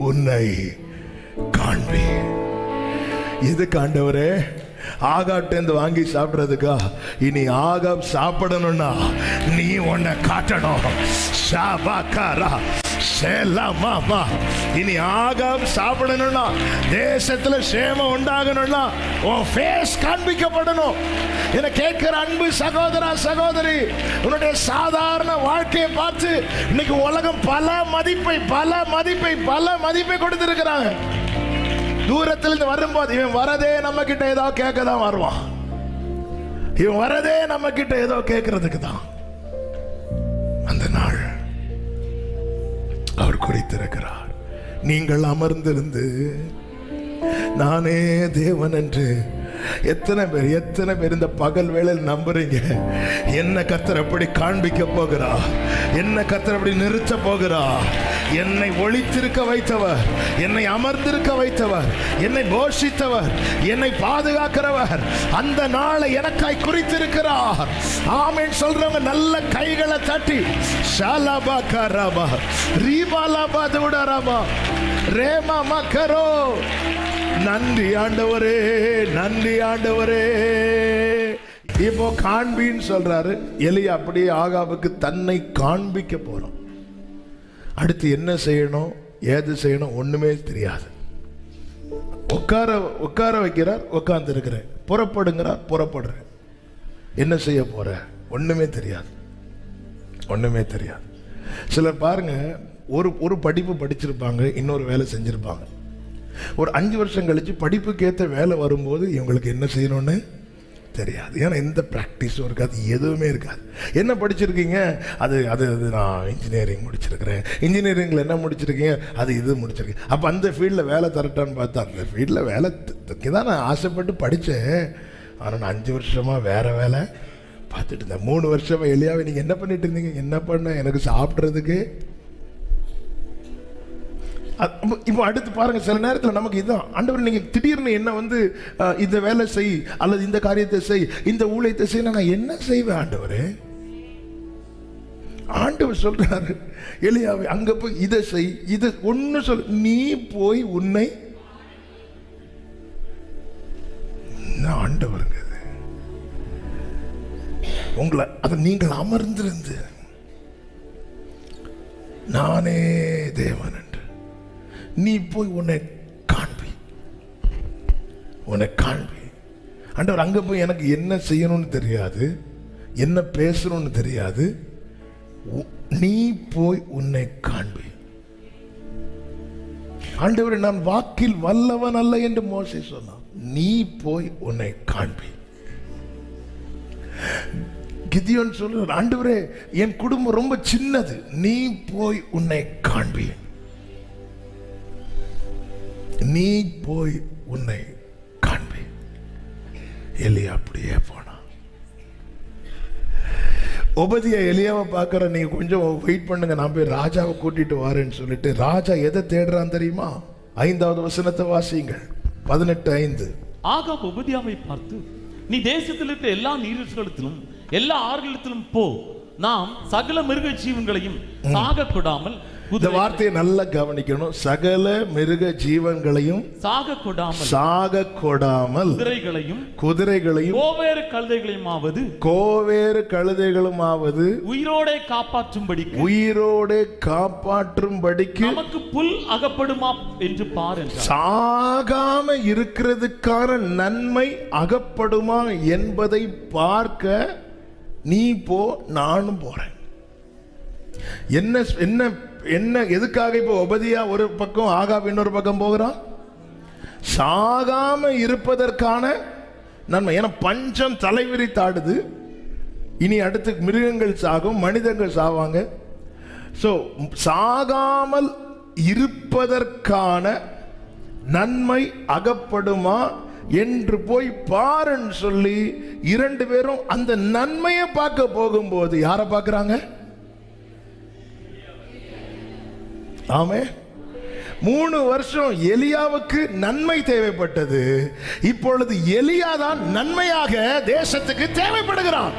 Speaker 1: உன்னை காண்பி. எதுக்கு ஆண்டவரே? ஆகாட்டேந்து வாங்கி சாப்பிடுறதுக்கா? இனி ஆகாப் சாப்பிடணும்னா நீ உன்னை காட்டணும். இனி ஆகாப் சாப்பிடணும்னா, தேசத்துல சேமம் உண்டாகணும்னா உன் ஃபேஸ் காண்பிக்கப்படணும். என கேட்கிற அன்பு சகோதரா சகோதரி, உன்னுடைய சாதாரண வாழ்க்கையை பார்த்து இன்னைக்கு உலகம் பல மதிப்பை கொடுத்திருக்கிறாங்க. தூரத்திலிருந்து வரும்போது இவன் வரதே நம்ம கிட்ட ஏதோ கேட்க தான் வருவான், இவன் வரதே நம்ம கிட்ட ஏதோ கேட்கறதுக்கு தான். அந்த நாள் அவர் குறித்திருக்கிறார். நீங்கள் அமர்ந்திருந்து நானே தேவன் என்று எத்தனை பேர் இந்த பகல் வேளையில் நம்புறீங்க? என்ன கர்த்தர் அப்படி காண்பிக்க போகிறா, என்ன கர்த்தர் அப்படி நிறுத்த போகிறா. என்னை ஒளித்திருக்க வைத்தவர், என்னை அமர்ந்திருக்க வைத்தவர், என்னை போஷித்தவர், என்னை பாதுகாக்கிறவர் அந்த நாளை எனக்காய் குறித்திருக்கிறார். ஆமென் சொல்றவங்க நல்ல கைகளை தட்டி ஷாலாபா கராபா ரீபாலாபா துடராபா ரேமா மக்கரோ. நன்றி ஆண்டவரே, நன்றி ஆண்டவரே. இப்போ காண்பின்னு சொல்றாரு எலியா. அப்படியே ஆகாபுக்கு தன்னை காண்பிக்க போறோம். அடுத்து என்ன செய்யணும், ஏது செய்யணும் ஒண்ணுமே தெரியாது. உட்கார வைக்கிறார், உட்கார்ந்து இருக்கிறேன். புறப்படுங்கிறார், புறப்படுறேன். என்ன செய்ய போற ஒண்ணுமே தெரியாது, ஒண்ணுமே தெரியாது. சிலர் பாருங்க, ஒரு படிப்பு படிச்சிருப்பாங்க, இன்னொரு வேலை செஞ்சிருப்பாங்க. ஒரு 5 வருஷம் கழிச்சு படிப்புக்கு ஏற்ற வேலை வரும்போது இவங்களுக்கு என்ன செய்யணும்னு தெரியாது. ஏன்னா எந்த ப்ராக்டிஸும் இருக்காது, எதுவுமே இருக்காது. என்ன படிச்சிருக்கீங்க? அது நான் இன்ஜினியரிங் முடிச்சிருக்கிறேன். இன்ஜினியரிங்கில் என்ன முடிச்சிருக்கீங்க? அது இது முடிச்சிருக்கேன். அப்போ அந்த ஃபீல்டில் வேலை தரட்டான்னு பார்த்தா, அந்த ஃபீல்டில் வேலை தான் நான் ஆசைப்பட்டு படித்தேன். ஆனால் நான் 5 வருஷமாக வேறு வேலை பார்த்துட்டு இருந்தேன். 3 வருஷமாக எலியாவை நீங்கள் என்ன பண்ணிட்டு இருந்தீங்க? என்ன பண்ண, எனக்கு சாப்பிட்றதுக்கு. இப்போ அடுத்து பாருங்க, சில நேரத்தில் நமக்கு இதுதான் ஆண்டவர், நீங்க திடீர்னு என்ன வந்து இந்த வேலை செய் அல்லது இந்த காரியத்தை செய், இந்த ஊழியத்தை செய், நான் என்ன செய்வேன் ஆண்டவரே? ஆண்டவர் சொல்றாரு எலியாவே, அங்க போய் இதை செய், இது ஒண்ணு சொல், நீ போய் உன்னை. ஆண்டவருங்க உங்களை, அதை நீங்கள் அமர்ந்திருந்து நானே தேவன், நீ போய் உன்னை காண்பி, உன்னை காண்பி. ஆண்டவர் அங்க போய் எனக்கு என்ன செய்யணும்னு தெரியாது, என்ன பேசணும்னு தெரியாது, நீ போய் உன்னை காண்பி. ஆண்டவர், நான் வாக்கில் வல்லவன் அல்ல என்று மோசே சொன்னான். நீ போய் உன்னை காண்பி. கிதியோன் சொல்றார், ஆண்டவரே என் குடும்பம் ரொம்ப சின்னது, நீ போய் உன்னை காண்பி. நீ போய் உன்னை காண்பி. எலியா அப்படியே போனா. ஒபதியா எலியாவை பார்க்கற, நீங்க கொஞ்சம் வெயிட் பண்ணுங்க, நான் போய் ராஜாவை கூட்டிட்டு வரேன்னு சொல்லிட்டு ராஜா எதை தேடுறான் தெரியுமா? 5வது வசனத்தை வாசியுங்கள். 18:5.
Speaker 2: ஆகாப் ஒபதியாவை பார்த்து, நீ தேசத்தில் இருக்கிற எல்லா நீரூற்றுகளிலும் எல்லா ஆறுகளிலும் போ, நாம் சகல மிருக ஜீவன்களையும் சாக கொடாமல்.
Speaker 1: இந்த வார்த்தையை நல்லா கவனிக்கணும். சகல மிருக ஜீவன்களையும்
Speaker 2: சாக கொடாமல்
Speaker 1: குதிரைகளையும் கோவேறு கழுதைகளுமாவது
Speaker 2: உயிரோடே காப்பாற்றும்படிக்கு நமக்கு புல் அகப்படுமா என்று பார் என்றார்.
Speaker 1: சாகாம இருக்கிறதுக்கான நன்மை அகப்படுமா என்பதை பார்க்க நீ போ, நானும் போறேன். என்ன என்ன என்ன எதுக்காக இப்போ ஒபதியா ஒரு பக்கம், ஆகாப் இன்னொரு பக்கம் போகிறான்? சாகாம இருப்பதற்கான நன்மை. ஏன்னா பஞ்சம் தலைவிரித்தாடுது. இனி அடுத்து மிருகங்கள் சாகும், மனிதர்கள் சாவாங்க. ஸோ சாகாமல் இருப்பதற்கான நன்மை அகப்படுமா என்று போய் பாருன்னு சொல்லி 2 பேரும் அந்த நன்மையை பார்க்க போகும்போது யாரை பார்க்கறாங்க? ஆமே. 3 வருஷம் எலியாவுக்கு நன்மை தேவைப்பட்டது. இப்பொழுது எலியா தான் நன்மையாக தேசத்துக்கு தேவைப்படுகிறான்.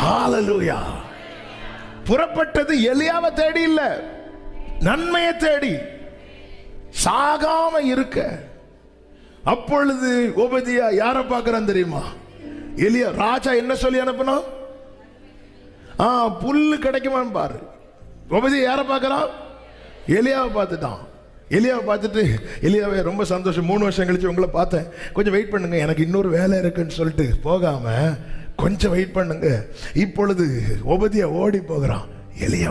Speaker 1: ஹalleluya. புறப்பட்டது எலியாவை தேடி இல்ல, நன்மையை தேடி, சாகாம இருக்க. அப்பொழுது ஒபதியா யாரை பார்க்கறான் தெரியுமா? எலியா. ராஜா என்ன சொல்லி அனுப்பினா? புல்லு கிடைக்குமான்னு பாரு. ஒபதியா யாரை பார்க்கறான்? எலியாவை பார்த்துட்டான். எலியாவை பார்த்துட்டு, எலியாவே ரொம்ப சந்தோஷம், 3 வருஷம் கழிச்சு உங்களை பார்த்தேன், கொஞ்சம் வெயிட் பண்ணுங்க, எனக்கு இன்னொரு வேலை இருக்குன்னு சொல்லிட்டு போகாம கொஞ்சம் வெயிட் பண்ணுங்க. இப்பொழுது ஒபதியா ஓடி போகிறான். எலியா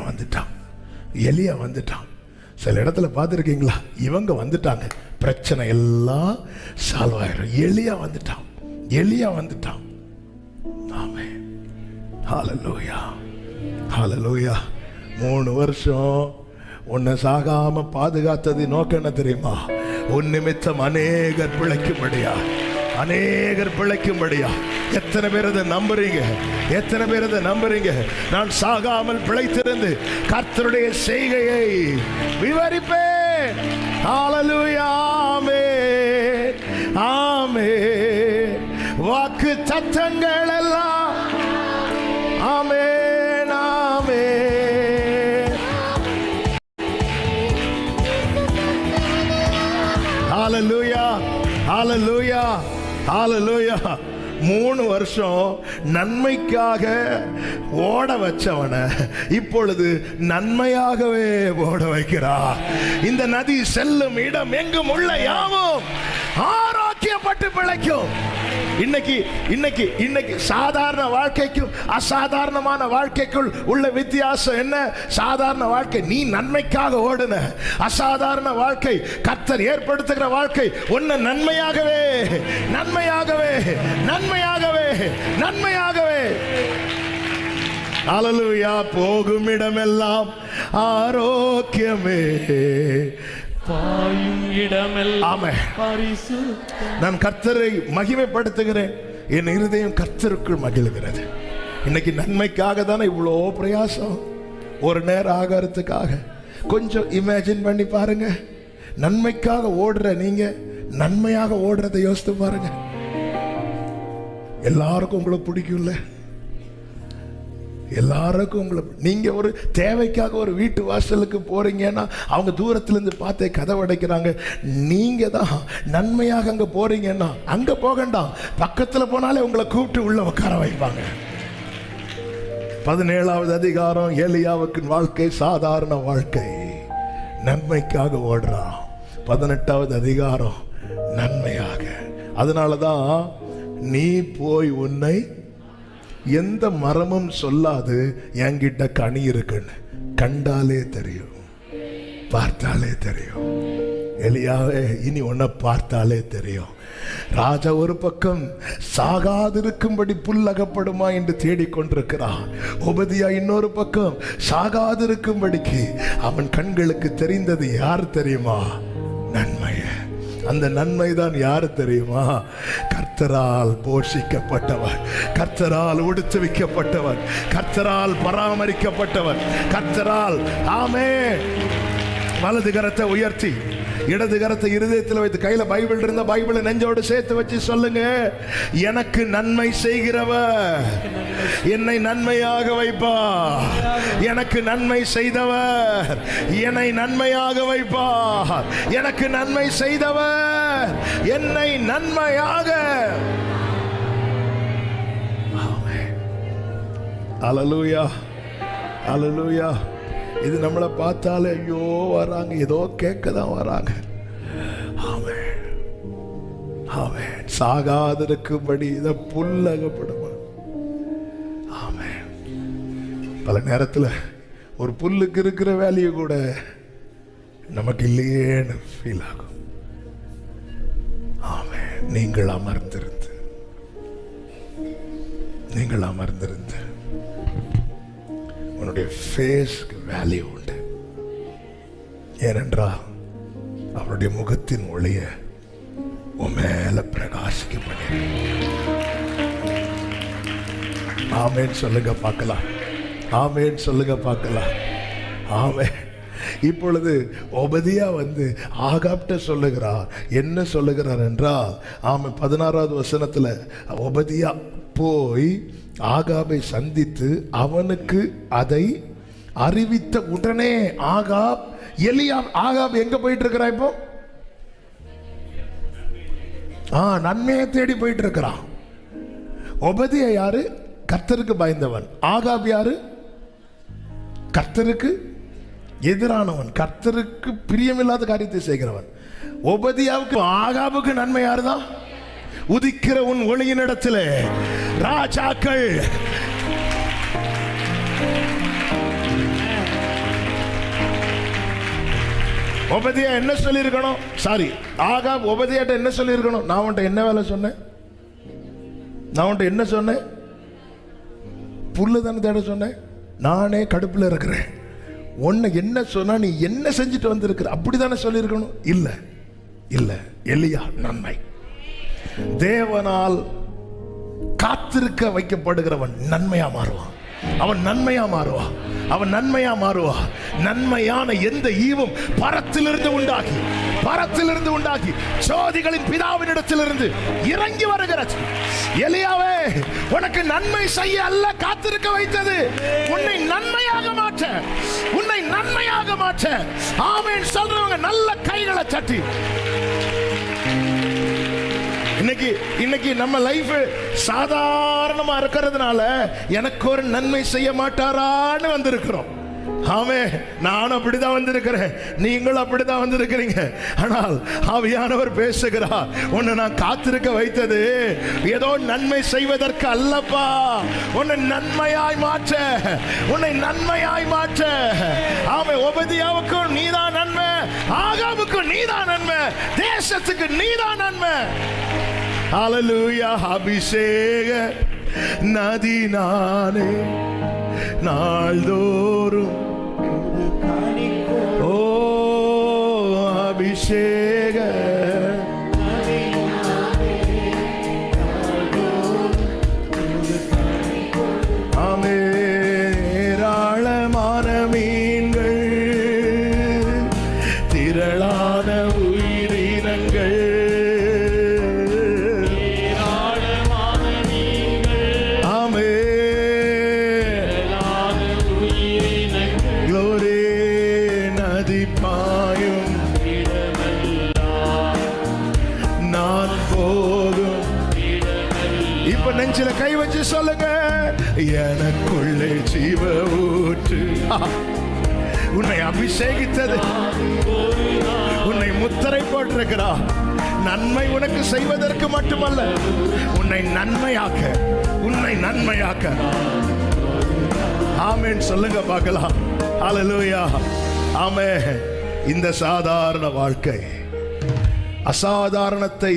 Speaker 1: வந்துட்டான். சில இடத்துல பார்த்துருக்கீங்களா? இவங்க வந்துட்டாங்க, பிரச்சனை எல்லாம் சால்வ் ஆயிரும். எலியா வந்துட்டான். ஆமே. ஹalleluya. 3 வருஷம் உன்னை சாகாம பாதுகாத்தது நோக்கம் என்ன தெரியுமா? உன் நிமித்தம் அநேகர் பிழைக்கும்படியா. எத்தனை பேர் அதை நம்புறீங்க? நான் சாகாமல் பிழைத்திருந்து கர்த்தருடைய செய்கையை விவரிப்பேன். ஹalleluya. ஆமென். வாக்கு தத்தங்கள் எல்லாம் ஆமென், ஆமென். ஹalleluya. 3 வருஷம் நன்மைக்காக ஓட வச்சவன இப்பொழுது நன்மையாகவே ஓட வைக்கிறார். இந்த நதி செல்லும் இடம் எங்கும் உள்ள யாவும் ஆரோக்கியப்பட்டு பிழைக்கும். இன்னைக்கு சாதாரண வாழ்க்கைக்கும் அசாதாரணமான வாழ்க்கைக்குள் உள்ள வித்தியாசம் என்ன? சாதாரண வாழ்க்கை நீ நன்மைக்காக ஓடுன, அசாதாரண வாழ்க்கை கர்த்தர் ஏற்படுத்துகிற வாழ்க்கை உன்னை நன்மையாகவே ஹalleluya. போகும் இடமெல்லாம் ஆரோக்கியமே,
Speaker 2: பாயும் இடமெல்லாம் பரிசுத்தம்.
Speaker 1: நான் கர்த்தரை மகிமைப்படுத்துகிறேன், என் இருதயம் கர்த்தருக்குள் மகிழ்கிறது. இன்னைக்கு நன்மைக்காக தானே இவ்வளோ பிரயாசம். ஒரு நேரம் ஆகாரத்துக்காக கொஞ்சம் இமேஜின் பண்ணி பாருங்க. நன்மைக்காக ஓடுற நீங்க நன்மையாக ஓடுறதை யோசித்து பாருங்க. எல்லாருக்கும் உங்களை பிடிக்கும்ல? எல்லாருக்கும் உங்களை, நீங்க ஒரு தேவைக்காக ஒரு வீட்டு வாசலுக்கு போறீங்கன்னா அவங்க தூரத்துல இருந்து பார்த்தே கதவை அடைக்கிறாங்க. நீங்க தான் நன்மையாக அங்க போறீங்கன்னா அங்க போகண்டாம், பக்கத்துல போனாலே உங்களை கூப்பிட்டு உள்ள உட்கார வைப்பாங்க. 17வது அதிகாரம் எலியாவுக்கு வாழ்க்கை சாதாரண வாழ்க்கை, நன்மைக்காக ஓடுறான். 18வது அதிகாரம் நன்மையாக. அதனாலதான் நீ போய் உன்னை எந்த மரமும் சொல்லாது என்கிட்ட கனி இருக்குன்னு, கண்டாலே தெரியும், பார்த்தாலே தெரியும். எலியாவே, இனி உன்னை பார்த்தாலே தெரியும். ராஜா ஒரு பக்கம் சாகாதிருக்கும்படி புல்லகப்படுமா என்று தேடிக்கொண்டிருக்கிறான். ஒபதியா இன்னொரு பக்கம் சாகாதிருக்கும்படிக்கு அவன் கண்களுக்கு தெரிந்தது யார் தெரியுமா? நன்மை. அந்த நன்மைதான் யாரு தெரியுமா? கர்த்தரால் போஷிக்கப்பட்டவன், கர்த்தரால் உடுத்துவிக்கப்பட்டவன், கர்த்தரால் பராமரிக்கப்பட்டவன், கர்த்தரால். ஆமென். வலது கரத்தை உயர்த்தி இடது கரத்தை இருதயத்தில் வைத்து, கையில பைபிள் இருந்த பைபிளை நெஞ்சோடு சேர்த்து வச்சு சொல்லுங்க, எனக்கு நன்மை செய்கிறவர் என்னை நன்மையாக வைப்பார். எனக்கு நன்மை செய்தவர் என்னை நன்மையாக வைப்பார். எனக்கு நன்மை செய்தவர் என்னை நன்மையாக. அல்லேலூயா, அல்லேலூயா. இது நம்மளை பார்த்தாலே ஐயோ வராங்க, ஏதோ கேட்க தான் வராங்க. ஆமென், ஆமென். சாகாதிருக்கும்படி இதை புல்லகப்படுமா. ஆமென். பல நேரத்தில் ஒரு புல்லுக்கு இருக்கிற வேல்யூ கூட நமக்கு இல்லையேன்னு ஃபீல் ஆகும். ஆமென். நீங்கள் அமர்ந்திருந்து, நீங்கள் அமர்ந்திருந்து உன்னுடைய ஃபேஸ்க்கு வேல்யூ உண்டு. ஏனென்றால் அவருடைய முகத்தின் ஒளிய உன் மேல பிரகாசிக்க பண்ணி. ஆமென் சொல்லுங்க பார்க்கலாம். ஆமென் சொல்லுங்க பார்க்கலாம். ஆமென். இப்பொழுது ஒபதியா ஆகாப்ட சொல்லுகிறார். என்ன சொல்லுகிறார் என்றால், ஆமென், 16வது வசனத்துல ஒபதியா போய் ஆகாபை சந்தித்து அவனுக்கு அதை அறிவித்த உடனே ஆகாப் ஆகாப் எங்க போயிட்டு இருக்கிறா? இப்போ நன்மையை தேடி போயிட்டு இருக்கிறான். ஒபதியா யாரு? கர்த்தருக்கு பயந்தவன். ஆகாப் யாரு? கர்த்தருக்கு எதிரானவன், கர்த்தருக்கு பிரியமில்லாத காரியத்தை செய்கிறவன். ஒபதியாவுக்கு ஆகாபுக்கு நன்மை யாருதான்? உதிக்கிற உன் ஒளியின் இடத்துல ராஜாக்கள். ஒபதியா என்ன சொல்லி இருக்கணும்? சாரி, ஆகாப் ஒபதியாட்ட என்ன சொல்லி இருக்கணும்? நான் உன்ட்ட என்ன வேலை சொன்னேன்? நான் உன்ட்ட என்ன சொன்னேன்? புல்லு தானே தேட சொன்னேன். நானே கடுப்புல இருக்கிறேன். உன்னை என்ன சொன்னா நீ என்ன செஞ்சுட்டு வந்திருக்கிற? அப்படித்தானே சொல்லி இருக்கணும். இல்ல இல்ல, எலியா நன்மை. தேவனால் காத்திருக்க வைக்கப்படுகிறவன் நன்மையா மாறுவான். அவன் நன்மையா மாறுவான். அவன் நன்மையா மாறுவான். நன்மையான எந்த ஈவும் பரத்திலிருந்து உண்டாகி ஜோதிகளின் பிதாவினிடத்திலிருந்து இறங்கி வருகிறது. எலியாவே, உனக்கு நன்மை செய்ய அல்ல காத்திருக்க வைத்தது, உன்னை நன்மையாக மாற்ற. ஆமென் சொல்றவங்க நல்ல கைகளை தட்டி. இன்னைக்கு நம்ம லைஃப் சாதாரணமா இருக்கிறதுனால எனக்கு ஒரு நன்மை செய்ய மாட்டாரான்னு வந்திருக்கிறோம். ஆமே, நானும் அப்படிதான் வந்திருக்கிறேன், நீங்களும் அப்படிதான் வந்திருக்கிறீங்க. ஆனால் ஆவியானவர் பேசுகிறார், உன்னை நான் காத்திருக்க வைத்தது ஏதோ நன்மை செய்வதற்கு அல்லப்பா, உன்னை நன்மையாய் மாற்ற. ஆமே, ஒபதியாவுக்கும் நீதான் நன்மை, ஆகாபுக்கும் நீதான் நன்மை, தேசத்துக்கு நீதான் நன்மை. ஹல்லேலூயா. அபிஷேக நதி நானே நாள்தோறும். ஓ அபிஷேக ஆமே. ஏராளமான மீன்கள், திரளான உயிரினங்கள், நெஞ்சில கை வச்சு சொல்லுங்க, எனக்குள்ளே ஜீவ ஊற்று. உன்னை அபிஷேகித்தது, உன்னை முத்திரை போட்டிருக்கிறார். நன்மை உனக்கு செய்வதற்கு மட்டுமல்ல, உன்னை நன்மையாக்க. ஆமென் சொல்லுங்க பார்க்கலாம். ஹல்லேலூயா. ஆமென். இந்த சாதாரண வாழ்க்கை அசாதாரணத்தை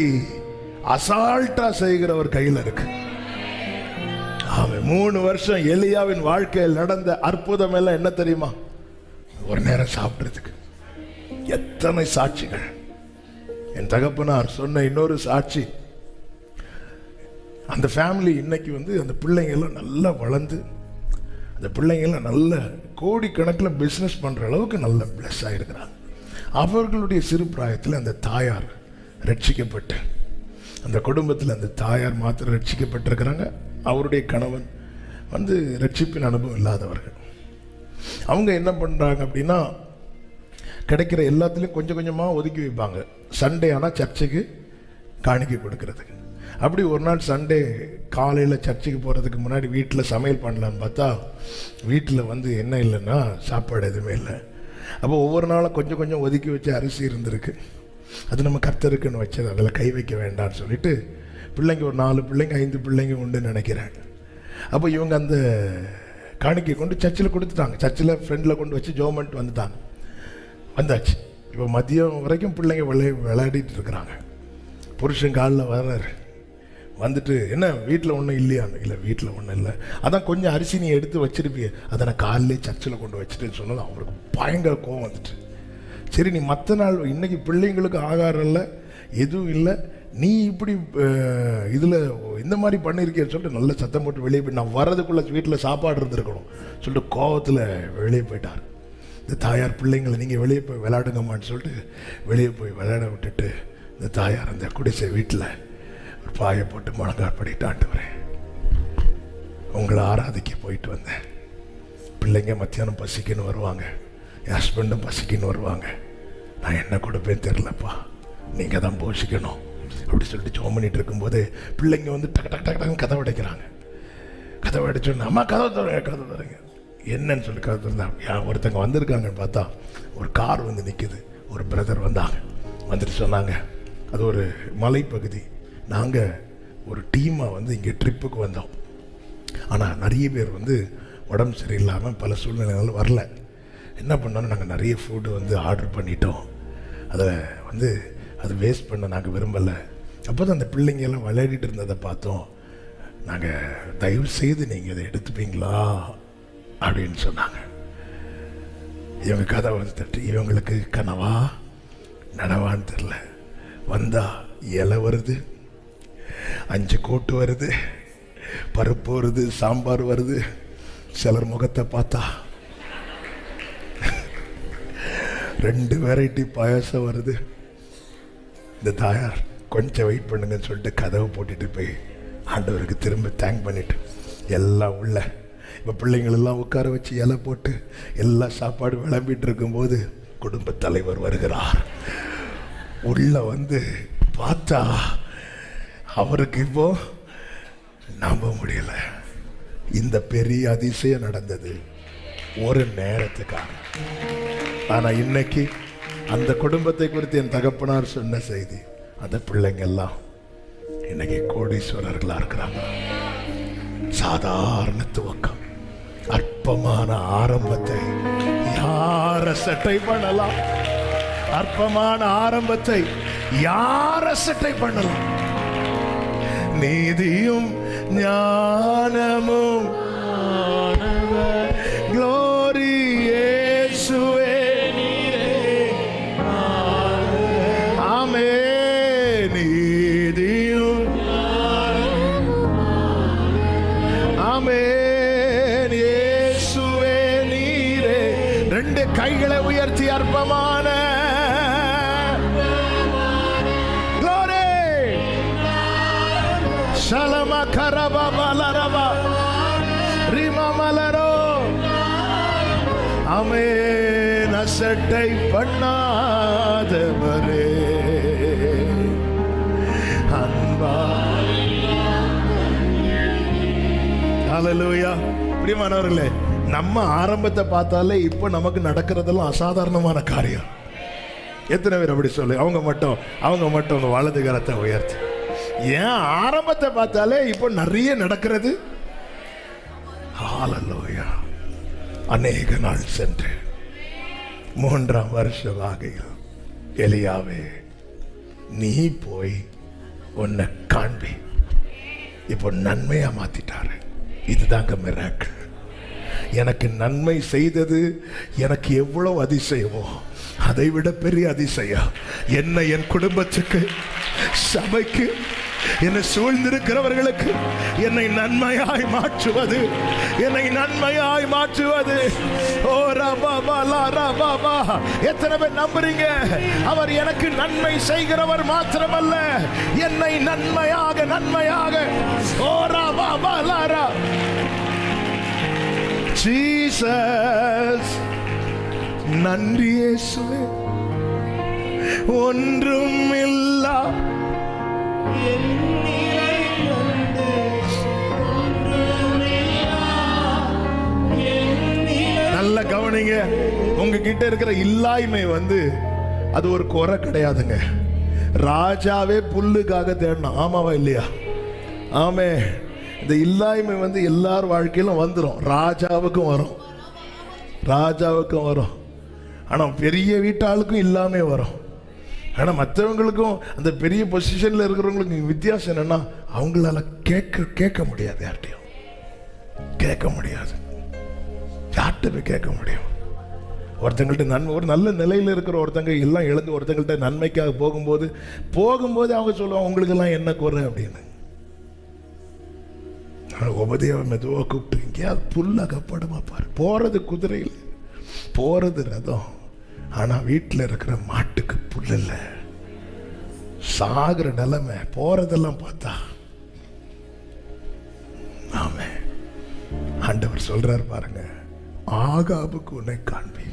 Speaker 1: அசால்ட்டா செய்கிறவர் கையில் இருக்கு. அவன் 3 வருஷம் எலியாவின் வாழ்க்கையில் நடந்த அற்புதம் எல்லாம் என்ன தெரியுமா? ஒரு நேரம் சாப்பிடுறதுக்கு. எத்தனை சாட்சிகள்! என் தகப்பனார் சொன்ன இன்னொரு சாட்சி, அந்த ஃபேமிலி இன்னைக்கு அந்த பிள்ளைங்க எல்லாம் நல்லா வளர்ந்து, அந்த பிள்ளைங்க எல்லாம் நல்ல கோடிக்கணக்கில் பிஸ்னஸ் பண்ற அளவுக்கு நல்ல பிளஸ் ஆயிருக்கிறாங்க. அவர்களுடைய சிறு பிராயத்தில் அந்த தாயார் ரட்சிக்கப்பட்டு, அந்த குடும்பத்தில் அந்த தாயார் மாத்திரம் ரட்சிக்கப்பட்டிருக்கிறாங்க. அவருடைய கணவன் ரட்சிப்பின் அனுபவம் இல்லாதவர்கள். அவங்க என்ன பண்ணுறாங்க அப்படின்னா, கிடைக்கிற எல்லாத்துலேயும் கொஞ்சம் கொஞ்சமாக ஒதுக்கி வைப்பாங்க. சண்டே ஆனால் சர்ச்சுக்கு காணிக்கை கொடுக்கறதுக்கு. அப்படி ஒரு நாள் சண்டே காலையில் சர்ச்சுக்கு போகிறதுக்கு முன்னாடி வீட்டில் சமையல் பண்ணலான்னு பார்த்தா வீட்டில் என்ன இல்லைன்னா சாப்பாடு எதுவுமே இல்லை. அப்போ ஒவ்வொரு நாளும் கொஞ்சம் கொஞ்சம் ஒதுக்கி வச்ச அரிசி இருந்திருக்கு. அது நம்ம கர்த்தருக்குன்னு வச்சது, அதில் கை வைக்க வேண்டாம்னு சொல்லிட்டு பிள்ளைங்க ஒரு 4 பிள்ளைங்க 5 பிள்ளைங்க உண்டுன்னு நினைக்கிறேன். அப்போ இவங்க அந்த காணிக்கை கொண்டு சர்ச்சில் கொடுத்துட்டாங்க. சர்ச்சில் ஃப்ரெண்டில் கொண்டு வச்சு ஜோமெண்ட் வந்தாச்சு. இப்போ மதியம் வரைக்கும் பிள்ளைங்க விளையாடிட்டு இருக்கிறாங்க. புருஷன் காலில் வர்றாரு. வந்துட்டு, என்ன வீட்டில் ஒன்றும் இல்லையான்னு. இல்லை, வீட்டில் ஒன்றும் இல்லை. அதான் கொஞ்சம் அரிசி நீ எடுத்து வச்சிருப்பிய, அதை நான் காலையிலே சர்ச்சில் கொண்டு வச்சுட்டேன்னு சொன்னது அவருக்கு பயங்கர கோவம் வந்துட்டு. சரி, நீ மற்ற நாள் இன்னைக்கு பிள்ளைங்களுக்கு ஆகாரம் இல்லை, எதுவும் இல்லை, நீ இப்படி இதில் இந்த மாதிரி பண்ணியிருக்கேன்னு சொல்லிட்டு நல்ல சத்தம் போட்டு வெளியே போய், நான் வர்றதுக்குள்ளே வீட்டில் சாப்பாடு இருந்திருக்கணும் சொல்லிட்டு கோவத்தில் வெளியே போயிட்டார். இந்த தாயார் பிள்ளைங்களை நீங்கள் வெளியே போய் விளையாடுங்கம்மான்னு சொல்லிட்டு வெளியே போய் விளையாட விட்டுட்டு, இந்த தாயார் அந்த குடிசை வீட்டில் ஒரு பாயை போட்டு முழங்கால் படிட்டு, ஆண்டவரே உங்களை ஆராதிக்க போயிட்டு வந்தேன். பிள்ளைங்க மத்தியானம் பசிக்குன்னு வருவாங்க, என் ஹஸ்பண்டும் பசிக்குன்னு வருவாங்க, நான் என்ன கொடுப்பேன்னு தெரிலப்பா, நீங்கள் தான் போஷிக்கணும் அப்படி சொல்லிட்டு ஜோம் பண்ணிட்டு இருக்கும்போது பிள்ளைங்க டக்கு டக்கு டக்குன்னு கதவை அடைக்கிறாங்க. கதவை அடைச்சோன்னு, அம்மா கதவை தரங்க, என்னன்னு சொல்லி கதை திறந்தா ஒருத்தங்க வந்திருக்காங்கன்னு பார்த்தா ஒரு கார் நிற்குது. ஒரு பிரதர் வந்துட்டு சொன்னாங்க, அது ஒரு மலைப்பகுதி, நாங்கள் ஒரு டீமாக இங்கே ட்ரிப்புக்கு வந்தோம். ஆனால் நிறைய பேர் உடம்பு சரியில்லாமல் பல சூழ்நிலைகள் வரல. என்ன பண்ணோன்னு, நாங்கள் நிறைய ஃபுட்டு ஆர்டர் பண்ணிட்டோம். அதை அது வேஸ்ட் பண்ண நாங்கள் விரும்பலை. அப்போ தான் அந்த பிள்ளைங்கெல்லாம் விளையாடிட்டு இருந்ததை பார்த்தோம். நாங்கள் தயவு செய்து நீங்கள் இதை எடுத்துப்பீங்களா அப்படின்னு சொன்னாங்க. இவங்க கதை தட்டி, இவங்களுக்கு கனவா நனவான்னு தெரில. வந்தா இலை வருது, 5 கூட்டு வருது, பருப்பு வருது, சாம்பார் வருது. சிலர் முகத்தை பார்த்தா 2 வெரைட்டி பாயாசம் வருது. இந்த தாயார் கொஞ்சம் வெயிட் பண்ணுங்கன்னு சொல்லிட்டு கதவை போட்டுட்டு போய் ஆண்டவருக்கு திரும்ப தேங்க் பண்ணிட்டு எல்லாம் உள்ள. இப்போ பிள்ளைங்களெல்லாம் உட்கார வச்சு இலை போட்டு எல்லா சாப்பாடு விளம்பிட்டு இருக்கும்போது குடும்ப தலைவர் வருகிறார். உள்ள பார்த்தா அவருக்கு இப்போ நம்ப முடியல. இந்த பெரிய அதிசயம் நடந்தது ஒரு நேரத்துக்காக. ஆனா இன்னைக்கு அந்த குடும்பத்தை குறித்து என் தகப்பனார் சொன்ன செய்தி, அந்த பிள்ளைங்க எல்லாம் இன்னைக்கு கோடீஸ்வரர்களா இருக்கிறாங்க. சாதாரண துவக்கம், அற்பமான ஆரம்பத்தை யார சட்டை பண்ணலாம்? அற்பமான ஆரம்பத்தை யார சட்டை பண்ணலாம்? நீதியும் ஞானமும் glory இயேசுவே நீரே. ஆமென். நீதியும் ஆமென் இயேசுவே நீரே. 2 கைகளை உயர்த்தி அற்பமான Shalama karaba balaraba rima malaro amen asettai pannadavare anba. Hallelujah. பிரியமானவர்களே, நம்ம ஆரம்பத்தை பார்த்தாலே இப்போ நமக்கு நடக்கிறதெல்லாம் அசாதாரணமான காரியம். எத்தனை பேர் அப்படி சொல்லு? அவங்க மட்டும் வலது கரத்தை உயர்த்து. ஏன் ஆரம்பத்தை பார்த்தாலே இப்போ நிறைய நடக்கிறது. ஹalleluya. அநேக நாள் சென்று 3ஆம் வருஷ வாகையில் எலியாவே நீ போய் உன்னை காண்பி. இப்போ நன்மையா மாத்திட்டாரு. இதுதாங்க மிராக்கிள். எனக்கு நன்மை செய்தது எனக்கு எவ்வளவு அதிசயமோ அதை விட பெரிய அதிசயம் என்னை, என் குடும்பத்துக்கு, சபைக்கு, என்னை சூழ்ந்திருக்கிறவர்களுக்கு என்னை நன்மையாய் மாற்றுவது, என்னை நன்மையாய் மாற்றுவது. ஓ ரபாபா லா ரபாபா. எத்தனை பேர் நம்புறீங்க? அவர் எனக்கு நன்மை செய்கிறவர் மாத்திரமல்ல, என்னை நன்மையாக நன்மையாக. ஓ ரபாபா லா ரா. ஜீசஸ். நன்றி இயேசுவே. ஒன்றும் இல்லா நல்ல கவனிங்க. உங்ககிட்ட இருக்கிற இல்லாய்மை அது ஒரு குறை கிடையாதுங்க. ராஜாவே புல்லுக்காக தேடணும். ஆமாவா இல்லையா? ஆமே. இந்த இல்லாய்மை எல்லார் வாழ்க்கையிலும் வந்துடும். ராஜாவுக்கும் வரும், ராஜாவுக்கும் வரும். ஆனா பெரிய வீட்டாளுக்கும் இல்லாம வரும். ஆனா மற்றவங்களுக்கும், அந்த பெரிய பொசிஷன்ல இருக்கிறவங்களுக்கு வித்தியாசம் என்னன்னா, அவங்களால கேட்க முடியாது. யார்ட்டையும் கேட்க முடியாது. யார்கிட்ட போய் கேட்க முடியும்? ஒருத்தங்கள்ட்ட நன்மை, ஒரு நல்ல நிலையில் இருக்கிற ஒருத்தங்க எல்லாம் இழந்து ஒருத்தங்கள்ட்ட நன்மைக்காக போகும்போது அவங்க சொல்லுவாங்க, உங்களுக்கு எல்லாம் என்ன குறை அப்படின்னு. உபதேவ மெதுவாக கூப்பிட்டு, எங்கேயாவது புல்லகப்படுமா பாரு. போறது குதிரையில், போறது ரதம். ஆனா வீட்டில் இருக்கிற மாட்டுக்கு புல் இல்லை. சாகிற நிலைமை. போறதெல்லாம் பார்த்தா. ஆமே. ஆண்டவர் சொல்றார் பாருங்க, ஆகாபுக்கு உன்னை காண்பி.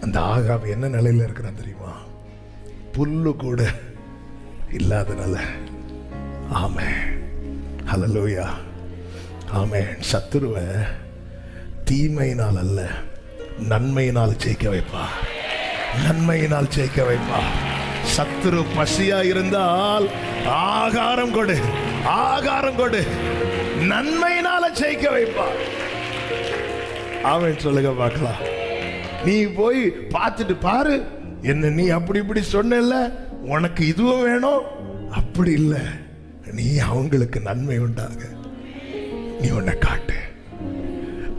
Speaker 1: அந்த ஆகாபு என்ன நிலையில இருக்கிறான் தெரியுமா? புல்லு கூட இல்லாத நிலை. ஆமே. ஹல்லேலூயா. ஆமே. சத்துருவை தீமையினால் அல்ல, நன்மையினால் ஜெயிக்க வைப்பா. நன்மையினால் ஜெயிக்க வைப்பா. சத்துரு பசியா இருந்தால் ஆகாரம் கொடு, ஆகாரம் கொடு. நன்மையினால ஜெயிக்க வைப்பா. அவன் சொல்லுங்க பார்க்கலாம். நீ போய் பார்த்துட்டு பாரு, என்ன நீ அப்படி இப்படி சொன்ன, உனக்கு இதுவும் வேணும், அப்படி இல்லை. நீ அவங்களுக்கு நன்மை உண்டாக நீ உன்னை காட்டு.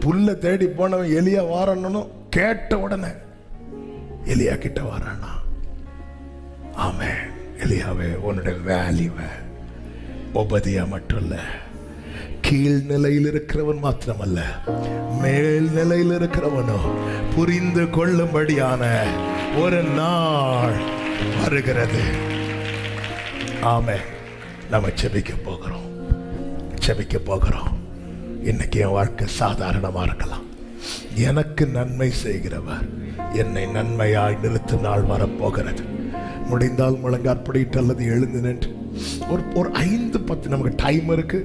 Speaker 1: புல்ல தேடி போனவன் எலியா வாரணும் கேட்ட உடனே எலியா கிட்ட வாரானா. ஆமே. எலியாவே, உன்னுடைய வேல்யூவை உபதியா மட்டும் இல்ல, கீழ் நிலையில் இருக்கிறவன் மாத்திரமல்ல, மேல் நிலையில் இருக்கிறவனோ புரிந்து கொள்ளும்படியான ஒரு நாள் வருகிறது. ஆமே. நம்ம செபிக்க போகிறோம், செபிக்க போகிறோம். இன்னைக்கு என் வாழ்க்கை சாதாரணமா இருக்கலாம். எனக்கு நன்மை செய்கிறவர் என்னை நன்மையாய் நிறுத்தும் நாள் வரப்போகிறது. முடிந்தால் முழங்காற்படிட்டு அல்லது எழுந்து நின்று ஒரு 5-10 நமக்கு டைம் இருக்கு.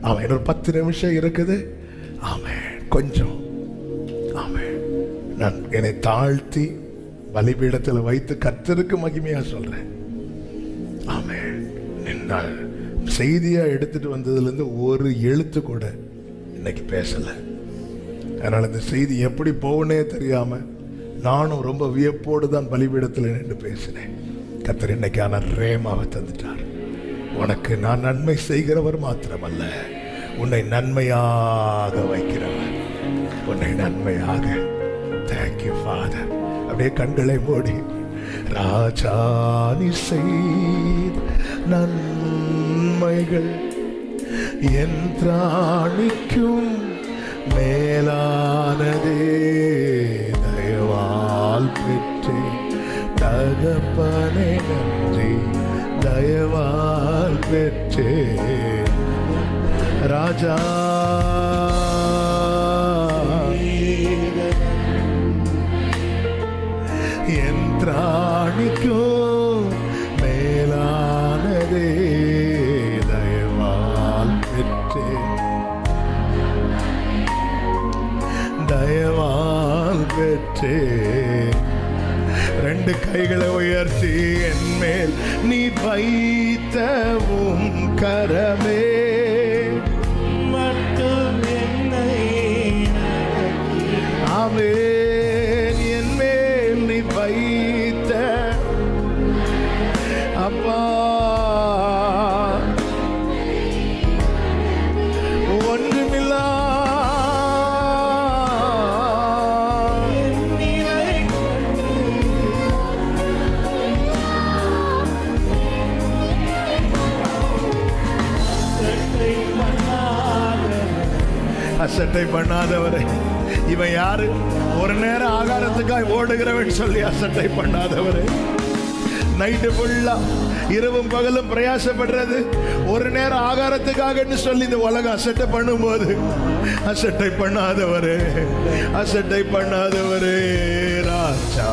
Speaker 1: ஆமாம், இன்னொரு 10 நிமிஷம் இருக்குது. ஆமாம், கொஞ்சம். ஆமாம், நான் என்னை தாழ்த்தி பலிபீடத்தில் வைத்து கர்த்தருக்கு மகிமையா சொல்றேன். ஆமாம். நான் செய்தியா எடுத்துட்டு வந்ததுலேருந்து ஒரு எழுத்து கூட இன்னைக்கு பேசல. அதனால இந்த செய்தி எப்படி போகனே தெரியாம நானும் ரொம்ப வியப்போடு தான் பலிபீடத்தில் நின்று பேசினேன். கர்த்தர் இன்னைக்கான ரேமாவை தந்துட்டார். உனக்கு நான் நன்மை செய்கிறவர் மாத்திரமல்ல, உன்னை நன்மையாக வைக்கிறவர், உன்னை நன்மையாக. Thank you father. அப்படியே கண்களை மூடி, ராஜா நீ செய்த நன்மைகள் என் திராணிக்கும் மேலானதே, தயவால் பெற்றே தகப்பனே நன்றி, தயவால் பெற்றே ராஜா. என் திராணிக்கும் மேலானதே, தயவால் பெற்றே, தயவால் பெற்றே. 2 கைகளை உயர்த்தி, என் மேல் நீ வைத்தவும் கரமே மட்டும் என்னை. ஆமென். என் மேல் நீ வைத்த அசட்டை பண்ணாதவரே. இவன் யாரு? ஒரு நேரம் ஆகாரத்துக்காய் ஓடுகிறவன் சொல்லி அசட்டை பண்ணாதவரே. நைட்டு ஃபுல்லா இரவும் பகலும் பிரயாசப்படுறது ஒரு நேரம் ஆகாரத்துக்காக சொல்லி இந்த உலகம் அசட்டை பண்ணும்போது அசட்டை பண்ணாதவரே, அசட்டை பண்ணாதவரே. ராஜா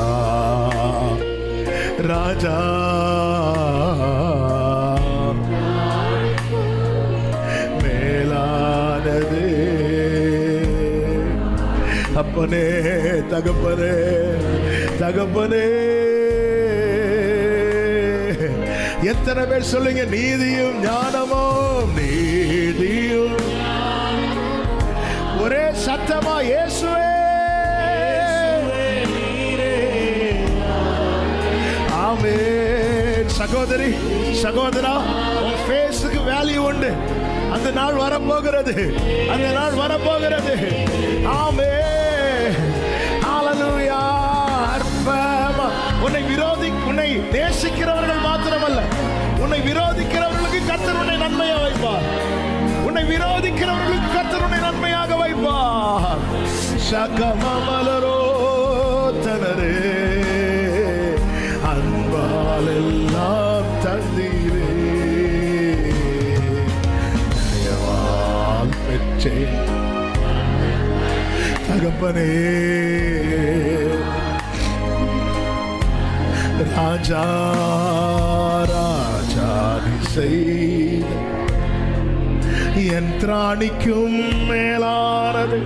Speaker 1: ராஜா மேலானது. அப்பனே, தகப்பனே, தகப்பனே. எத்தனை பேர் சொல்லுங்க, நீதியும் ஞானமும், நீதியும். ஒரே சத்தமா இயேசுவே. ஆமென். சகோதரி, சகோதரா, உன் ஃபேஸுக்கு வேல்யூ உண்டு. அந்த நாள் வரப்போகிறது, அந்த நாள் வரப்போகிறது. ஆமென். ஹalleluya. அற்பமா. உன்னை நேசிக்கிறவர்கள் மாத்திரமல்ல, உன்னை விரோதிக்கிறவர்களுக்கு கர்த்தர் உன்னை நன்மையாக வைப்பார். உன்னை விரோதிக்கிறவர்களுக்கு கர்த்தர் உன்னை நன்மையாக வைப்பார். சகமமலரோ தனரே, அன்பால் எல்லாம் தந்தீரே, தயவால் பெற்றேன் தகப்பனே. ராஜா ராஜா செய்த என் திராணிக்கும் மேலானது,